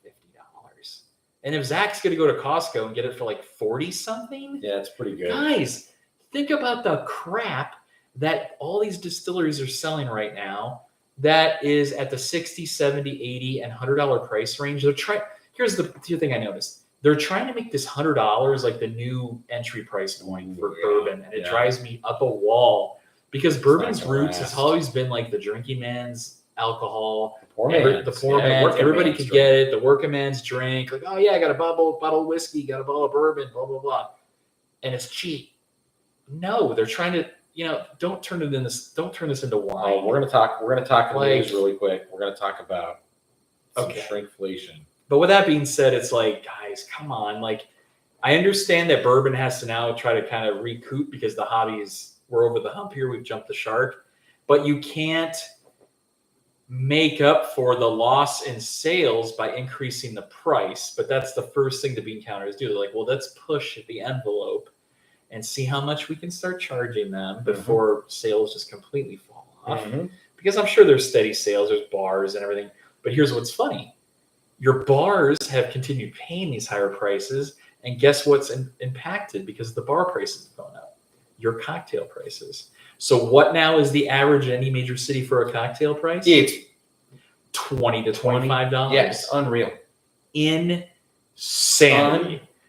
And if Zach's going to go to Costco and get it for like 40 something,
yeah, it's pretty good.
Guys, think about the crap that all these distilleries are selling right now. That is at the $60, $70, $80, and $100 price range. Here's the thing I noticed. They're trying to make this $100 like the new entry price point for bourbon, and it drives me up a wall because bourbon's roots has always been like the drinking man's alcohol. The poor man's. Everybody could get it. The working man's drink. Like, oh yeah, I got a bottle of whiskey, got a bottle of bourbon, blah blah blah, and it's cheap. No, they're trying to. Don't turn this into wine.
Oh, we're gonna talk news really quick. We're gonna talk about shrinkflation.
But with that being said, it's like, guys, come on. Like, I understand that bourbon has to now try to kind of recoup because the hobbies, we're over the hump here. We've jumped the shark. But you can't make up for the loss in sales by increasing the price. But that's the first thing the bean counters do. They're like, well, let's push the envelope and see how much we can start charging them before sales just completely fall off. Because I'm sure there's steady sales, there's bars and everything. But here's what's funny. Your bars have continued paying these higher prices, And guess what's impacted because the bar prices have gone up? Your cocktail prices. So what now is the average in any major city for a cocktail price?
It's
$20 to $25.
Yes, unreal.
Insanity.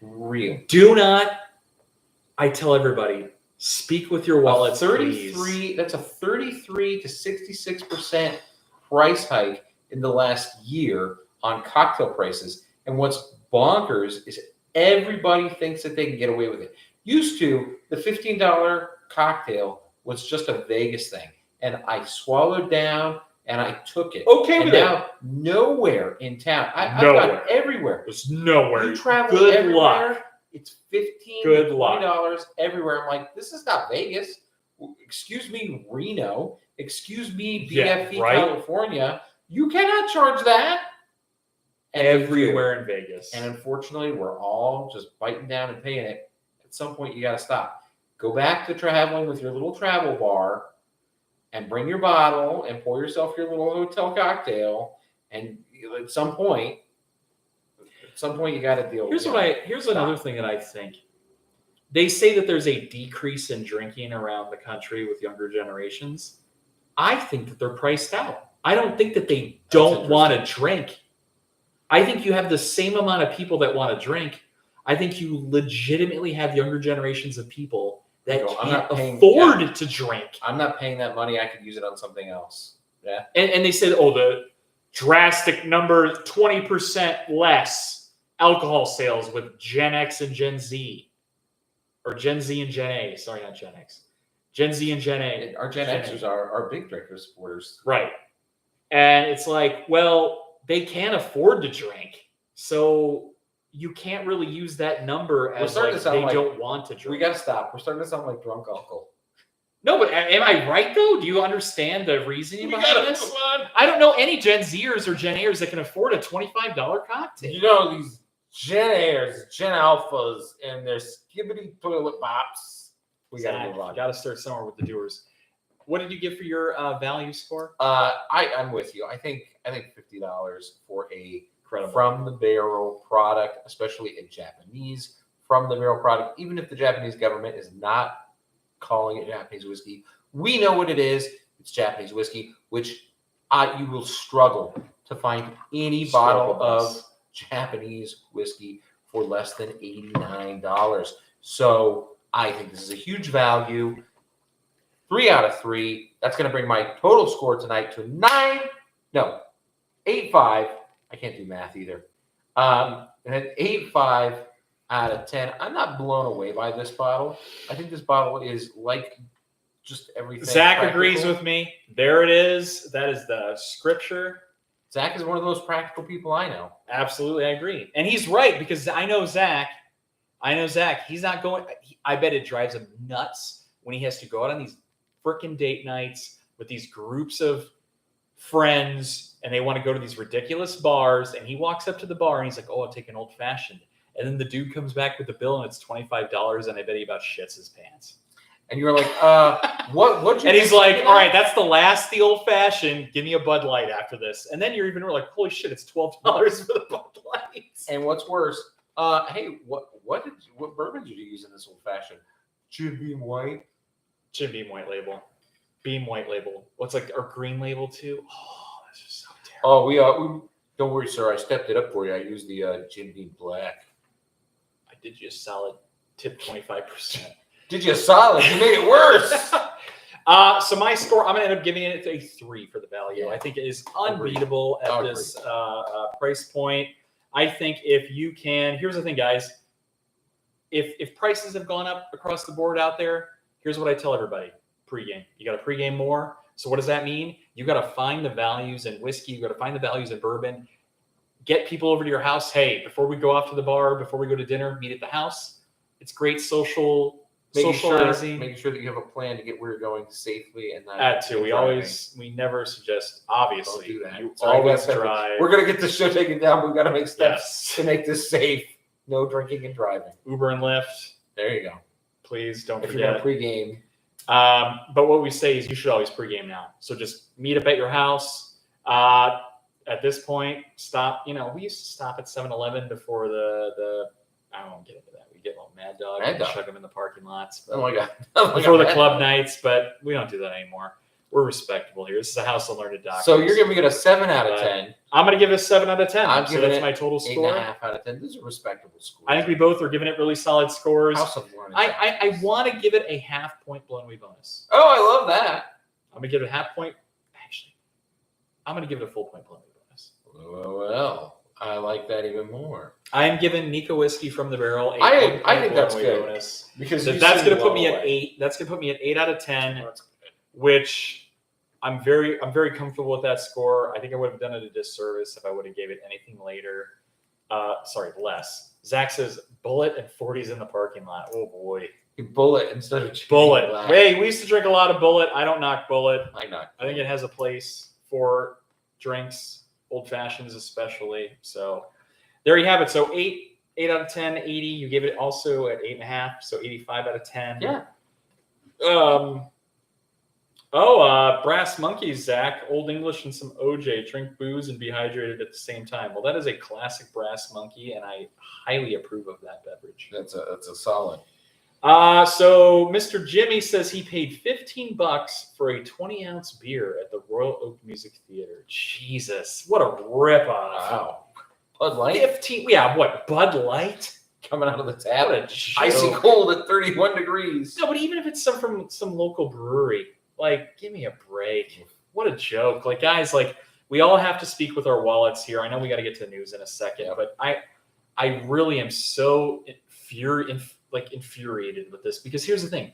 Unreal.
Do not, I tell everybody, speak with your wallet.
33. That's a 33 to 66% price hike in the last year on cocktail prices. And what's bonkers is everybody thinks that they can get away with it. Used to, the $15 cocktail was just a Vegas thing, and I swallowed down and I took it.
Okay
and
with
now
it.
Nowhere in town. I've
Nowhere.
got everywhere.
There's nowhere.
You travel
Good
everywhere.
luck.
It's $15
Good
to
luck.
$20 everywhere. I'm like, this is not Vegas. Excuse me, Reno. Excuse me, BFE,
right?
California. You cannot charge that. And they do.
Everywhere in Vegas.
And unfortunately, we're all just biting down and paying it. At some point, you got to stop. Go back to traveling with your little travel bar and bring your bottle and pour yourself your little hotel cocktail. And at some point, you got to deal with it.
Here's another thing that I think. They say that there's a decrease in drinking around the country with younger generations. I think that they're priced out. I don't think that they don't want to drink. I think you have the same amount of people that want to drink. I think you legitimately have younger generations of people that can't afford to drink.
I'm not paying that money. I could use it on something else. Yeah.
And they said, the drastic number, 20% less alcohol sales with Gen X and Gen Z. Or Gen Z and Gen A. Sorry, not Gen X. Gen Z and Gen A.
Our Gen Xers are big drinkers, supporters.
Right. And it's like, well, they can't afford to drink. So you can't really use that number as like they don't want to drink.
We got to stop. We're starting to sound like drunk uncle.
No, but am I right, though? Do you understand the reasoning behind this? I don't know any Gen Zers or Gen A'ers that can afford a $25 cocktail.
You know, these Gen A'ers, Gen Alphas, and their skibbity toilet bops.
We got to move on.
Got to start somewhere with the doers. What did you give for your value score?
I'm with you. I think $50 for a
Incredible.
From the barrel product, especially a Japanese from the barrel product. Even if the Japanese government is not calling it Japanese whiskey, we know what it is. It's Japanese whiskey, which you will struggle to find any bottle of Japanese whiskey for less than $89. So I think this is a huge value. 3 out of 3. That's going to bring my total score tonight to 8.5. I can't do math either. And an 8.5 out of 10. I'm not blown away by this bottle. I think this bottle is like just everything.
Zach agrees with me. There it is. That is the scripture.
Zach is one of those practical people I know.
Absolutely, I agree. And he's right, because I know Zach. He's not going. I bet it drives him nuts when he has to go out on these freaking date nights with these groups of friends, and they want to go to these ridiculous bars, and he walks up to the bar and he's like, I'll take an old fashioned. And then the dude comes back with the bill and it's $25, and I bet he about shits his pants.
And you're like, what?
And he's like, all right, that's the old fashioned. Give me a Bud Light after this. And then you're even like, holy shit, it's $12 for the Bud Light.
And what's worse, hey, what bourbon did you use in this old fashioned? Jim Beam White.
Jim Beam White Label. Beam White Label. What's like our green label too? Oh, that's just so terrible.
Oh, we don't worry, sir. I stepped it up for you. I used the Jim Beam Black.
I did you a solid tip 25%.
Did you a solid? You made it worse.
So my score, I'm going to end up giving it a 3 for the value.
Yeah.
I think it is unbeatable at this price point. I think if you can, here's the thing, guys. If prices have gone up across the board out there, here's what I tell everybody. Pregame. You got to pregame more. So what does that mean? You got to find the values in whiskey. You got to find the values in bourbon. Get people over to your house. Hey, before we go off to the bar, before we go to dinner, meet at the house. It's great socializing.
Making sure that you have a plan to get where you're going safely and not.
That too. We never suggest. Obviously,
don't do that.
You always drive.
We're gonna get this show taken down, but we got to make steps to make this safe. No drinking and driving.
Uber and Lyft.
There you go.
Please don't
If you're
forget.
gonna pregame.
But what we say is you should always pregame now. So just meet up at your house. At this point, stop. We used to stop at 7-Eleven before the I won't get into that. We get all Mad Dog
Mad
and
Dog.
chuck them in the parking lots. But
Oh my god! Oh my
before
God.
the club nights, but we don't do that anymore. We're respectable here. This is a house of learned doctors.
So you're giving it a 7 out of 10.
I'm going to give it a 7 out of 10.
I'm
So
giving
that's
it
my total score.
8.5 out of 10. This is a respectable score.
I think we both are giving it really solid scores.
House of Learning.
I want to give it a half point blown away bonus.
Oh, I love that.
I'm going to give it a half point. Actually, I'm going to give it a full point blown away bonus.
Well, I like that even more.
I am giving Nikka Whiskey from the barrel a
I
1
think
point
that's
blown away
good.
bonus.
Because
That's going to put me at 8. That's going to put me at 8 out of 10,
That's good.
which I'm very comfortable with that score. I think I would have done it a disservice if I would have gave it anything later. Less. Zach says bullet and 40s in the parking lot. Oh boy.
Bullet instead of
Bullet.
Black.
Hey, we used to drink a lot of Bullet. I don't knock Bullet.
I know.
I think it has a place for drinks, old fashions especially. So there you have it. So 8 out of 10, 80. You gave it also at 8.5, so 85 out of 10.
Yeah.
Brass Monkeys, Zach. Old English and some OJ. Drink booze and be hydrated at the same time. Well, that is a classic Brass Monkey, and I highly approve of that beverage.
That's a solid.
So Mr. Jimmy says he paid $15 for a 20-ounce beer at the Royal Oak Music Theater. Jesus, what a ripoff!
Wow. Bud Light
15. Yeah, what, Bud Light?
coming out of the tap.
What a joke.
Icy cold at 31 degrees.
No, but even if it's from some local brewery, like, give me a break. What a joke. Like, guys, like, we all have to speak with our wallets here. I know we got to get to news in a second, but I really am so infuriated with this, because here's the thing.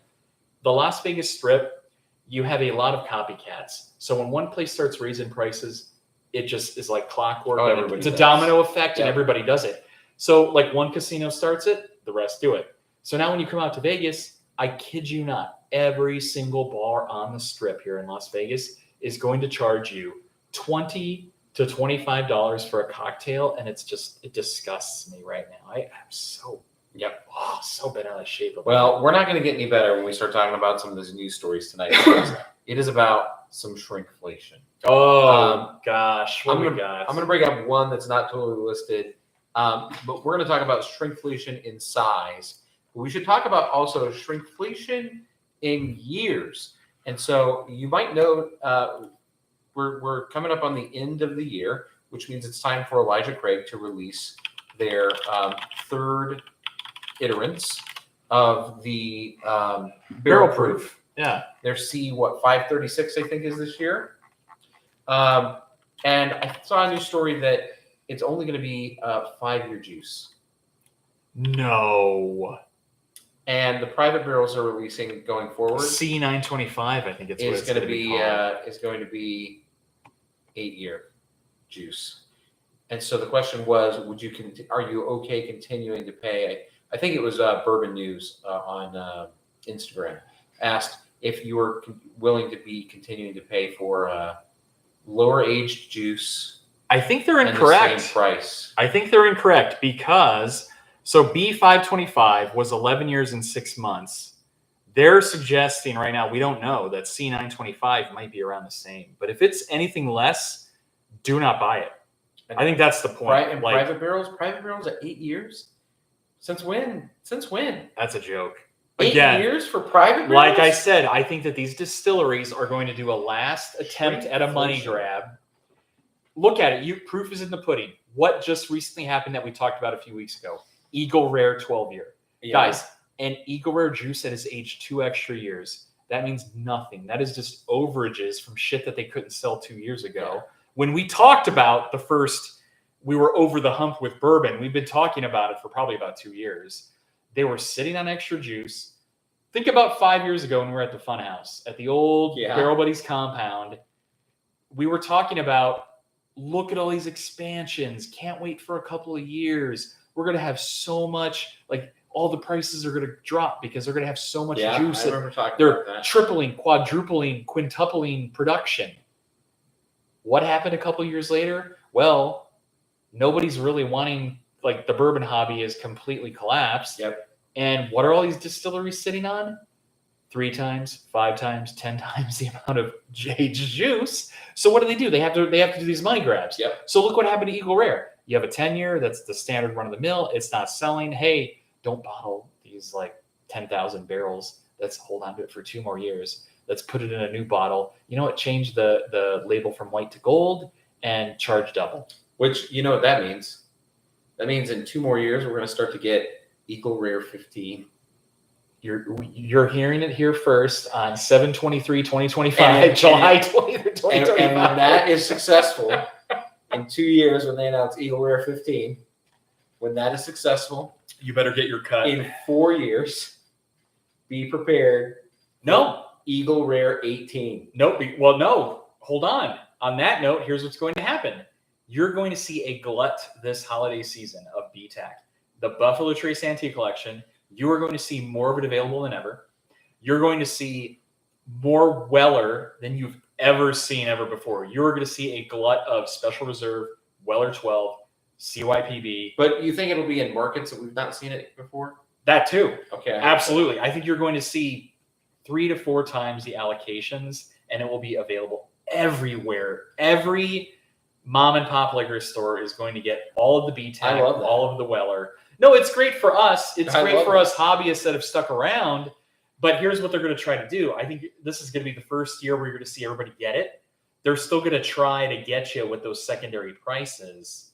The Las Vegas Strip, you have a lot of copycats. So when one place starts raising prices, it just is like clockwork.
Oh,
It's a domino effect, and everybody does it. So like one casino starts it, the rest do it. So now when you come out to Vegas, I kid you not, every single bar on the Strip here in Las Vegas is going to charge you $20 to $25 for a cocktail, and it disgusts me right now. I am so bent out of shape.
Well, we're not going to get any better when we start talking about some of those news stories tonight. It is about some shrinkflation.
Oh gosh,
I'm going to bring up one that's not totally listed, but we're going to talk about shrinkflation in size. But we should talk about also shrinkflation in years. And so you might know we're coming up on the end of the year, which means it's time for Elijah Craig to release their third iterants of the barrel proof.
Yeah.
Their 536, I think, is this year. And I saw a new story that it's only going to be 5-year juice.
No.
And the private barrels are releasing going forward.
C925, I think it's what it's
going to
be.
is going to be 8-year juice. And so the question was, are you okay continuing to pay? I think it was Bourbon News on Instagram asked if you were willing to be continuing to pay for lower aged juice.
I think they're
and
incorrect.
The same price.
I think they're incorrect because B525 was 11 years and 6 months. They're suggesting right now, we don't know, that C925 might be around the same. But if it's anything less, do not buy it. I think that's the point.
Private barrels at 8 years? Since when?
That's a joke.
8 years for private barrels?
Like I said, I think that these distilleries are going to do a last attempt at a money grab. Look at it. Proof is in the pudding. What just recently happened that we talked about a few weeks ago? Eagle Rare 12-year. Yeah. Guys, an Eagle Rare juice that has aged 2 extra years, that means nothing. That is just overages from shit that they couldn't sell 2 years ago. Yeah. When we talked about we were over the hump with bourbon. We've been talking about it for probably about 2 years. They were sitting on extra juice. Think about 5 years ago when we were at the Fun House, at the old Barrel Buddies compound. We were talking about, look at all these expansions. Can't wait for a couple of years. We're going to have so much, all the prices are going to drop because they're going to have so much juice.
I remember talking
about
that.
Tripling, quadrupling, quintupling production. What happened a couple of years later? Well, nobody's really wanting, the bourbon hobby is completely collapsed.
Yep.
And what are all these distilleries sitting on? 3 times, 5 times, 10 times the amount of aged juice. So what do? They have to do these money grabs.
Yep.
So look what happened to Eagle Rare. You have a 10-year, that's the standard run of the mill. It's not selling. Hey, don't bottle these like 10,000 barrels. Let's hold on to it for 2 more years. Let's put it in a new bottle. You know what? Change the label from white to gold and charge double.
Which, you know what that means? That means in 2 more years, we're going to start to get Eagle Rare 15.
You're hearing it here first on 7/23/2025, July 20th, 2025.
And when that is successful, in 2 years when they announce Eagle Rare 15, when that is successful,
you better get your cut.
in 4 years, be prepared.
No.
Eagle Rare 18.
Nope. Well, no. Hold on. On that note, here's what's going to happen. You're going to see a glut this holiday season of BTAC. The Buffalo Trace Antique Collection, you are going to see more of it available than ever. You're going to see more Weller than you've ever seen ever before. You're going to see a glut of Special Reserve, Weller 12, CYPB.
But you think it'll be in markets that we've not seen it before?
That too.
Okay.
Absolutely. I think you're going to see 3 to 4 times the allocations, and it will be available everywhere. Every mom and pop liquor store is going to get all of the BTAC,
I love that.
all of the Weller. No, it's great for us. It's
I
great
love
for
that.
us hobbyists that have stuck around. But here's what they're going to try to do. I think this is going to be the first year where you're going to see everybody get it. They're still going to try to get you with those secondary prices.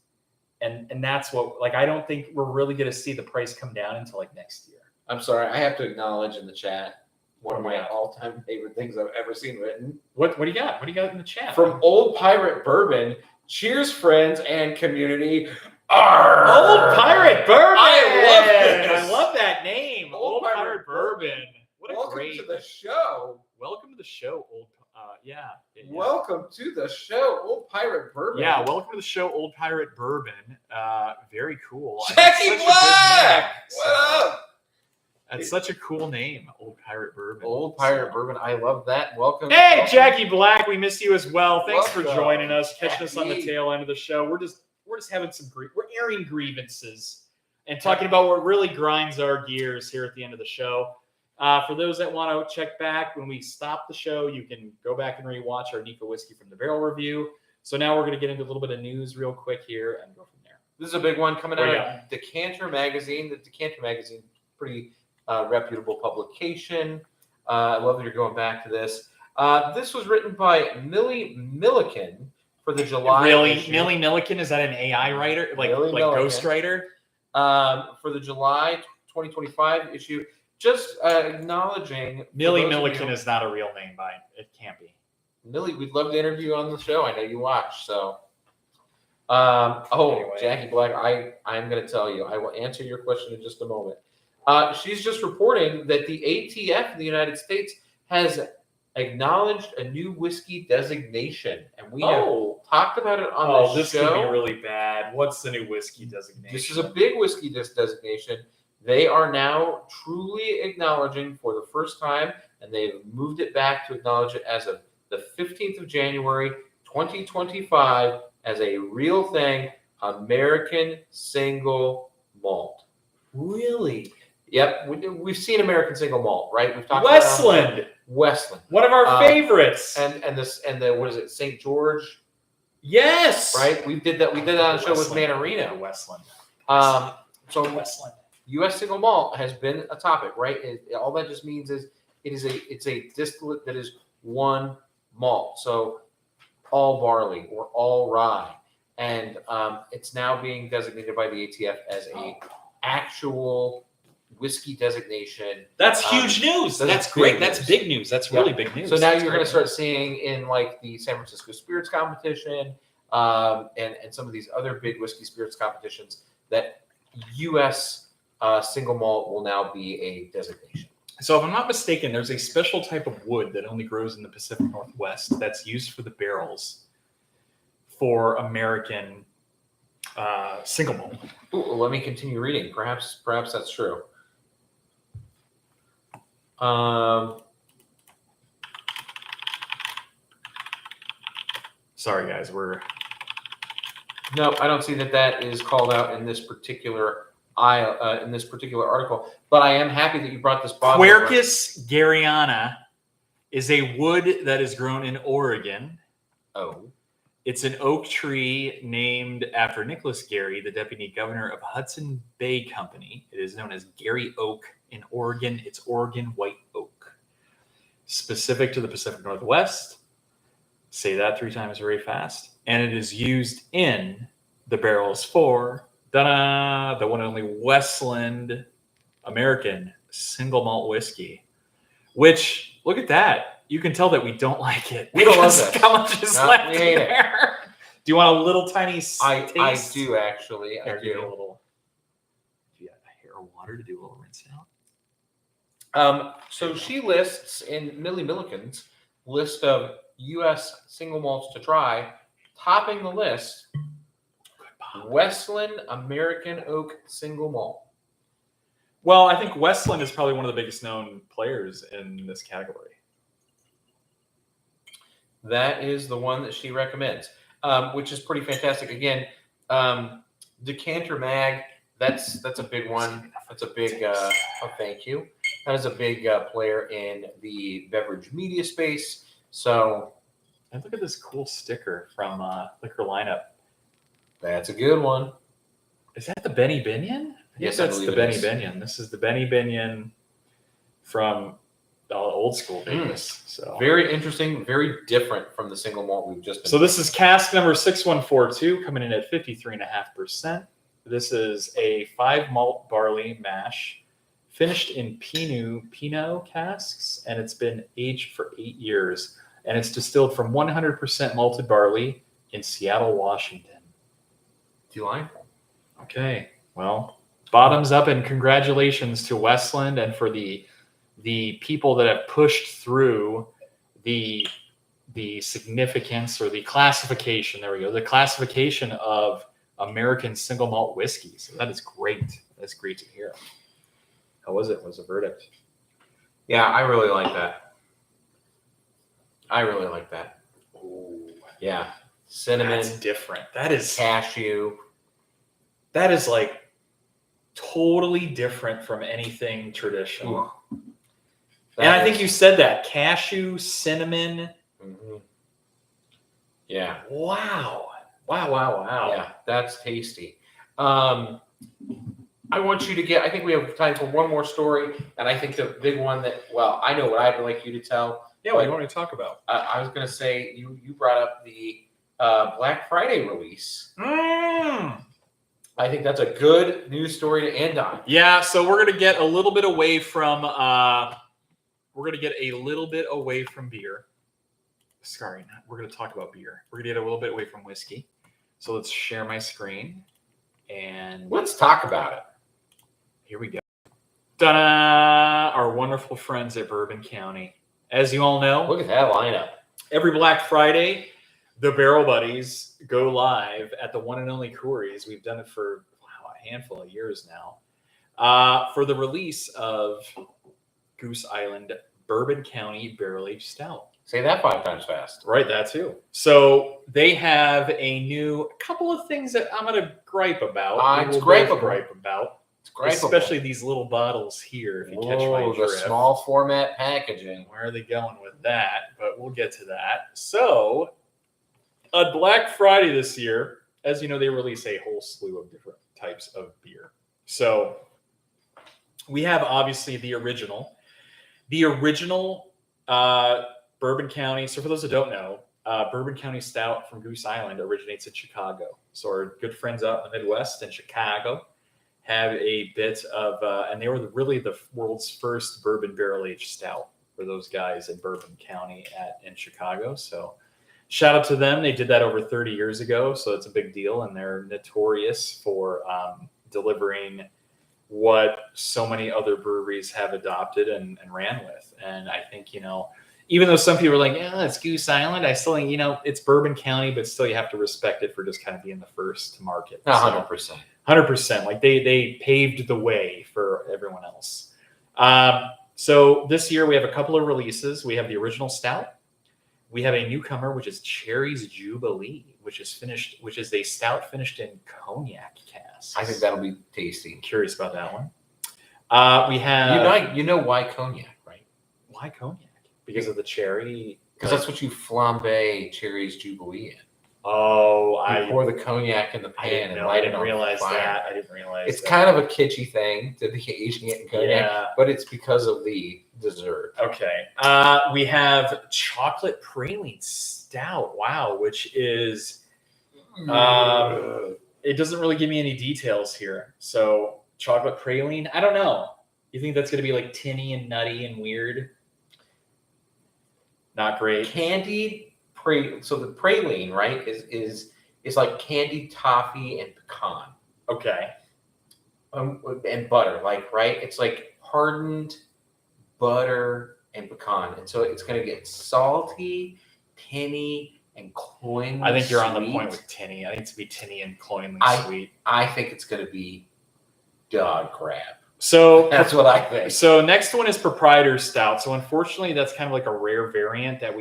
And that's what, like, I don't think we're really going to see the price come down until like next year.
I'm sorry. I have to acknowledge in the chat one of my
Yeah.
all-time favorite things I've ever seen written.
What do you got? What do you got in the chat?
From Old Pirate Bourbon. Cheers, friends and community. Arr!
Old Pirate Bourbon.
I love this.
I love that name.
Old
Old
Pirate
Pirate Bourbon.
Bourbon.
What a
Welcome
great.
to the show.
Welcome to the show, old. Yeah.
Welcome to the show, Old Pirate Bourbon.
Yeah, welcome to the show, Old Pirate Bourbon. Very cool.
Jackie
That's such a good
Black!
name.
What up?
That's such a cool name, Old Pirate Bourbon.
Old Pirate Bourbon. I love that. Welcome.
Hey,
welcome.
Jackie Black, we miss you as well. Thanks for
Welcome,
joining us, catching us on the
Jackie.
tail end of the show. We're just having some we're airing grievances and talking about what really grinds our gears here at the end of the show. For those that want to check back, when we stop the show, you can go back and rewatch our Nikka Whiskey from the Barrel review. So now we're going to get into a little bit of news real quick here and go from there.
This is a big one coming
Where
out
you
of Decanter Magazine. The Decanter Magazine, pretty reputable publication. I love that you're going back to this. This was written by Millie Milliken for the July issue.
Millie Milliken, is that an AI writer? Like
Millie Milliken.
ghostwriter?
For the July 2025 issue. Just acknowledging
Millie Milliken is not a real name, it can't be.
Millie, we'd love to interview you on the show. I know you watch, so.
Anyway.
Jackie Black, I'm going to tell you. I will answer your question in just a moment. She's just reporting that the ATF in the United States has acknowledged a new whiskey designation, and we have talked about it on the
this
show.
could be really bad. What's the new whiskey designation?
This is a big whiskey designation. They are now truly acknowledging for the first time, and they've moved it back to acknowledge it as of the 15th of January, 2025, as a real thing, American single malt.
Really?
Yep, we've seen American single malt, right? We've talked
Westland,
about Westland,
one of our favorites.
and the what is it, St. George,
yes,
right? We did that on the show with
Westland.
Manarino.
Westland.
So
Westland.
U.S. single malt has been a topic, right? All that just means is it's a distillate that is one malt, so all barley or all rye, and it's now being designated by the ATF as a actual whiskey designation.
That's huge news. That's
big
great. That's
news.
big news. That's really big news.
So now
That's
you're going to
great.
start seeing in like the San Francisco Spirits Competition and some of these other big whiskey spirits competitions that U.S. Single malt will now be a designation.
So if I'm not mistaken, there's a special type of wood that only grows in the Pacific Northwest that's used for the barrels for American single malt.
Ooh, let me continue reading. Perhaps that's true.
Sorry, guys. We're
No, I don't see that is called out in this particular article. But I am happy that you brought this bottle.
Quercus garryana is a wood that is grown in Oregon.
Oh,
It's an oak tree named after Nicholas Gary, the deputy governor of Hudson Bay Company. It is known as Gary Oak in Oregon. It's Oregon white oak. Specific to the Pacific Northwest. Say that 3 times very fast. And it is used in the barrels for the one and only Westland American single malt whiskey. Which, look at that. You can tell that we don't like it.
We don't love this.
How much is
No,
left
we hate
there? Do you want a little tiny
I
taste?
do actually. I
Here, give it a
do.
little. If you got a hair of water to do a little rinse out.
So she lists in Millie Milliken's list of U.S. single malts to try, topping the list, Westland American Oak single malt.
Well, I think Westland is probably one of the biggest known players in this category.
That is the one that she recommends, which is pretty fantastic. Again, Decanter Mag, that's a big one. That's a big, oh, thank you. That is a big player in the beverage media space. So,
And look at this cool sticker from Liquor Lineup.
that's a good one.
Is that the Benny Binion?
Yes, I
that's
believe
the
it
Benny
is.
Binion. This is the Benny Binion from old school Vegas. So
Very interesting, very different from the single malt we've just been.
So this is cask number 6142, coming in at 53.5%. This is a 5 malt barley mash, finished in Pinot casks, and it's been aged for 8 years. And it's distilled from 100% malted barley in Seattle, Washington.
delightful.
Okay, well, bottoms up and congratulations to Westland and for the people that have pushed through the significance or the classification. There we go. The classification of American single malt whiskey. So that is great. That's great to hear. How was it? What was the verdict?
Yeah, I really like that. I really like that.
Ooh,
Yeah, cinnamon,
that's different. That is
cashew.
like totally different from anything traditional.
Ooh.
And I think you said that cashew, cinnamon.
Mhm. Yeah,
Wow. Wow.
yeah, that's tasty. I want you to get. I think we have time for one more story, and I think the big one that, well, I know what I'd like you to tell.
Yeah, what do you want me to talk about?
I was going to say you brought up the Black Friday release. I think that's a good news story to end on.
Yeah, so we're gonna get a little bit away from beer. Sorry, we're gonna talk about beer. We're gonna get a little bit away from whiskey. So let's share my screen and
Let's talk about it.
here we go. Ta-da! Our wonderful friends at Bourbon County. As you all know,
Look at that lineup.
every Black Friday, the Barrel Buddies go live at the one and only Corey's. We've done it for a handful of years now. For the release of Goose Island Bourbon County Barrel Aged Stout.
Say that 5 times fast.
Right, that too. So they have a couple of things that I'm going to gripe about.
It's
We will
gripeable.
both gripe about.
It's great.
Especially these little bottles here, if you catch my
the
drift.
small format packaging.
Where are they going with that? But we'll get to that. So, on Black Friday this year, as you know, they release a whole slew of different types of beer. So, we have obviously the original. Bourbon County. So, for those that don't know, Bourbon County Stout from Goose Island originates in Chicago. So, our good friends out in the Midwest in Chicago have a bit of, and they were really the world's first bourbon barrel-aged stout for those guys in Bourbon County in Chicago. So shout out to them. They did that over 30 years ago, so it's a big deal, and they're notorious for delivering what so many other breweries have adopted and ran with. And I think, even though some people are like, it's Goose Island, I still think, it's Bourbon County, but still you have to respect it for just kind of being the first to market.
100%.
100%. Like they paved the way for everyone else. So this year we have a couple of releases. We have the original stout. We have a newcomer, which is Cherry's Jubilee, which is a stout finished in cognac casks.
I think that'll be tasty.
I'm curious about that one. We have
You know why cognac, right?
why cognac? Because of the cherry.
Because that's what you flambe Cherry's Jubilee in.
Oh,
You pour the cognac in the
I
pan
didn't
and
know.
light
I
it
didn't
on
realize
fire.
that. I didn't realize
It's
that.
kind of a kitschy thing to be aging it in cognac,
Yeah.
but it's because of the dessert.
Okay. We have chocolate praline stout. Wow, which is it doesn't really give me any details here. So chocolate praline, I don't know. You think that's going to be like tinny and nutty and weird? Not great.
Candied so the praline, right, is like candied toffee and pecan.
Okay.
And butter, like, right? It's like hardened butter and pecan. And so it's going to get salty, tinny, and cloyingly
I think you're on the
sweet.
point with tinny. I think it's to be tinny and cloyingly sweet.
I think it's going to be dog crap.
So
That's what I think.
So next one is proprietor stout. So unfortunately, that's kind of like a rare variant that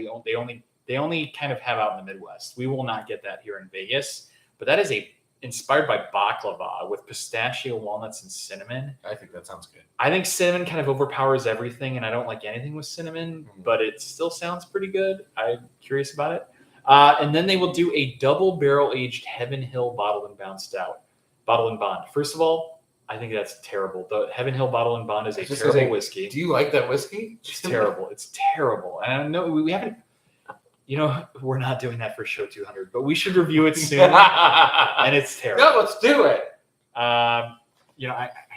they only kind of have out in the Midwest. We will not get that here in Vegas. But that is inspired by baklava with pistachio, walnuts, and cinnamon.
I think that sounds good.
I think cinnamon kind of overpowers everything, and I don't like anything with cinnamon, but it still sounds pretty good. I'm curious about it. And then they will do a double barrel aged Heaven Hill bottle and bond stout. Bottle and bond. First of all, I think that's terrible. The Heaven Hill bottle and bond is a terrible whiskey.
Do you like that whiskey?
It's terrible. It's terrible. And I know we haven't, we're not doing that for show 200, but we should review it soon. And it's terrible.
No, let's do it.
I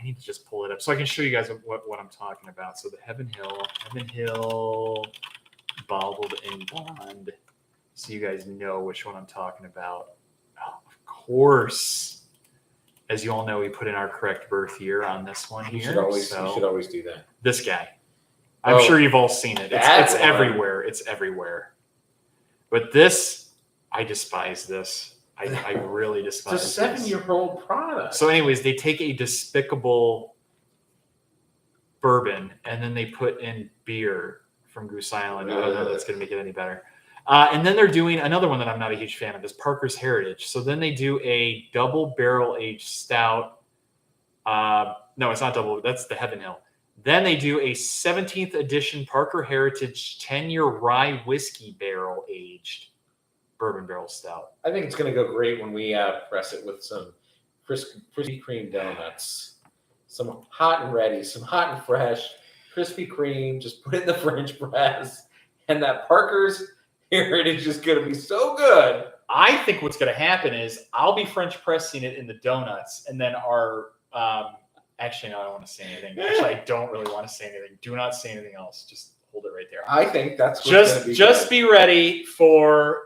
need to just pull it up so I can show you guys what I'm talking about. So the Heaven Hill bottled and bond. So you guys know which one I'm talking about. Oh, of course. As you all know, we put in our correct birth year on this one here.
You should always do that.
This guy. I'm sure you've all seen it. It's
one.
everywhere. It's everywhere. But this, I despise this. I really despise
It's a 7-year-old product.
So anyways, they take a despicable bourbon and then they put in beer from Goose Island. I don't know if that's going to make it any better. And then they're doing another one that I'm not a huge fan of, is Parker's Heritage. So then they do a double barrel aged stout. No, it's not double. That's the Heaven Hill. Then they do a 17th edition Parker Heritage 10-year rye whiskey barrel aged bourbon barrel stout.
I think it's going to go great when we press it with some Krispy Kreme donuts. Some hot and ready, some hot and fresh Krispy Kreme. Just put it in the French press. And that Parker's Heritage is going to be so good.
I think what's going to happen is I'll be French pressing it in the donuts, and then our actually, no, I don't want to say anything. Actually, I don't really want to say anything. Do not say anything else. Just hold it right there.
I think that's what's going to be
just be ready for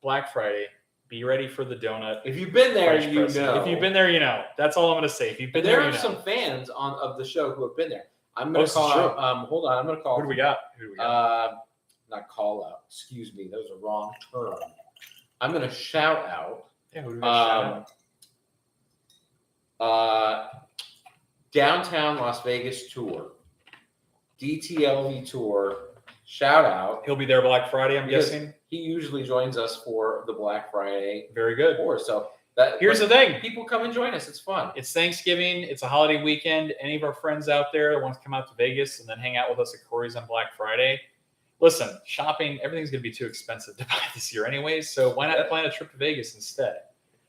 Black Friday. Be ready for the donut.
If you've been there,
French
you
pressing.
know.
If you've been there, you know. That's all I'm going to say. If you've been there,
are
you know.
some fans of the show who have been there. I'm going to call
true.
out. Hold on, I'm going to call.
Who do we got?
Not call out. Excuse me, that was a wrong term. I'm going to shout out.
Yeah, who do we shout
out? Downtown Las Vegas tour, DTLV tour. Shout out.
He'll be there Black Friday, I'm
Because
guessing.
He usually joins us for the Black Friday
Very good.
tour. So
Here's the thing.
people come and join us. It's fun.
It's Thanksgiving. It's a holiday weekend. Any of our friends out there that want to come out to Vegas and then hang out with us at Corey's on Black Friday, listen, shopping, everything's going to be too expensive to buy this year anyways. So why not plan a trip to Vegas instead?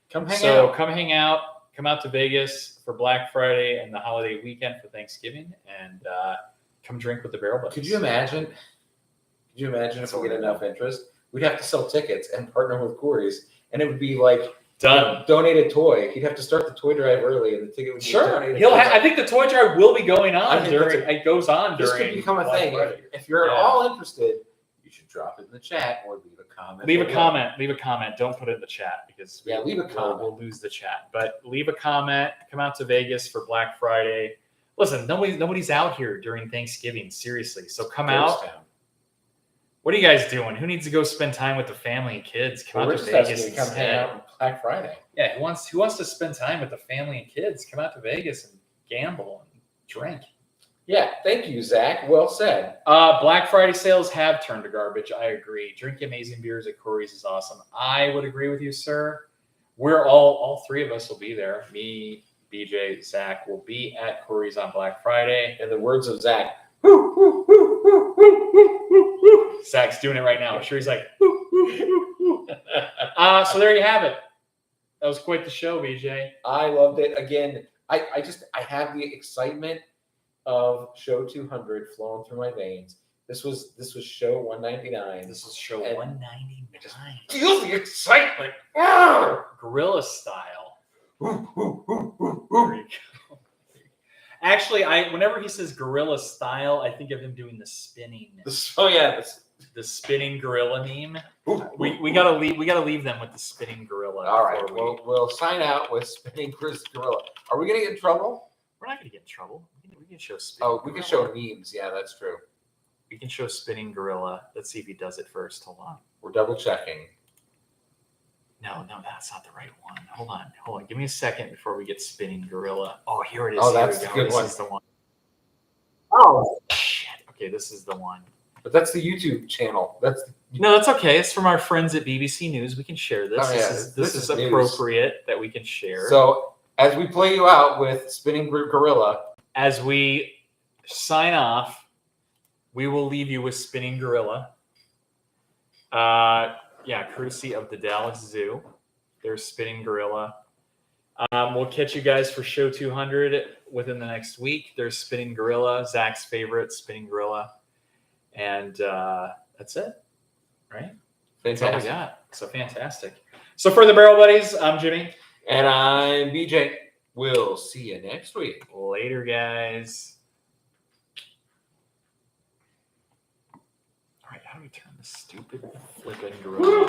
Come hang out.
Come hang out. Come out to Vegas for Black Friday and the holiday weekend for Thanksgiving, and come drink with the Barrel Buddies.
Could you imagine? If we get enough interest? We'd have to sell tickets and partner with Corey's, and it would be like
Done.
Donate a toy. He'd have to start the toy drive early, and the ticket would be donated.
I think the toy drive will be going on during. It goes on
This
during.
could become a
Black
thing.
Friday.
If you're at all interested, you should drop it in the chat or leave a comment.
Leave a comment. Leave a comment. Don't put it in the chat because
leave a comment.
We'll lose the chat. But leave a comment. Come out to Vegas for Black Friday. Listen, nobody's out here during Thanksgiving. Seriously, so come out. What are you guys doing? Who needs to go spend time with the family and kids? Come out to Vegas and
come hang out on Black Friday.
Yeah, who wants to spend time with the family and kids? Come out to Vegas and gamble and drink.
Yeah, thank you, Zach. Well said.
Black Friday sales have turned to garbage. I agree. Drinking amazing beers at Corey's is awesome. I would agree with you, sir. We're all three of us will be there. Me, BJ, Zach will be at Corey's on Black Friday.
In the words of Zach,
Zach's doing it right now. I'm sure he's like, So there you have it. That was quite the show, BJ.
I loved it. Again, I have the excitement of show 200 flowing through my veins. This was show 199.
This is show
And
199.
Feel the excitement.
Gorilla style. There
Ooh.
you go. Actually, whenever he says gorilla style, I think of him doing the spinning. The spinning gorilla meme. We gotta leave them with the spinning gorilla.
All right, we'll sign out with spinning gorilla. Are we gonna get in trouble?
We're not gonna get in trouble. We can show spinning.
Oh, we can show memes. Yeah, that's true.
We can show spinning gorilla. Let's see if he does it first. Hold on.
We're double checking.
No, that's not the right one. Hold on. Give me a second before we get spinning gorilla. Oh, here it is.
Oh,
Here
that's
we
the
go.
good
This
one.
is the one.
Oh,
Shit. Okay, this is the one.
but that's the YouTube channel.
No, that's okay. It's from our friends at BBC News. We can share this.
Oh, yeah.
This is
news.
appropriate that we can share.
So as we play you out with spinning gorilla,
As we sign off, we will leave you with spinning gorilla. Courtesy of the Dallas Zoo. There's spinning gorilla. We'll catch you guys for show 200 within the next week. There's spinning gorilla, Zach's favorite spinning gorilla, and that's it, right? That's all we got. So fantastic. So for the Barrel Buddies, I'm Jimmy,
and I'm BJ. We'll see you next week.
Later, guys. All right, how do we turn this stupid flipping gorilla?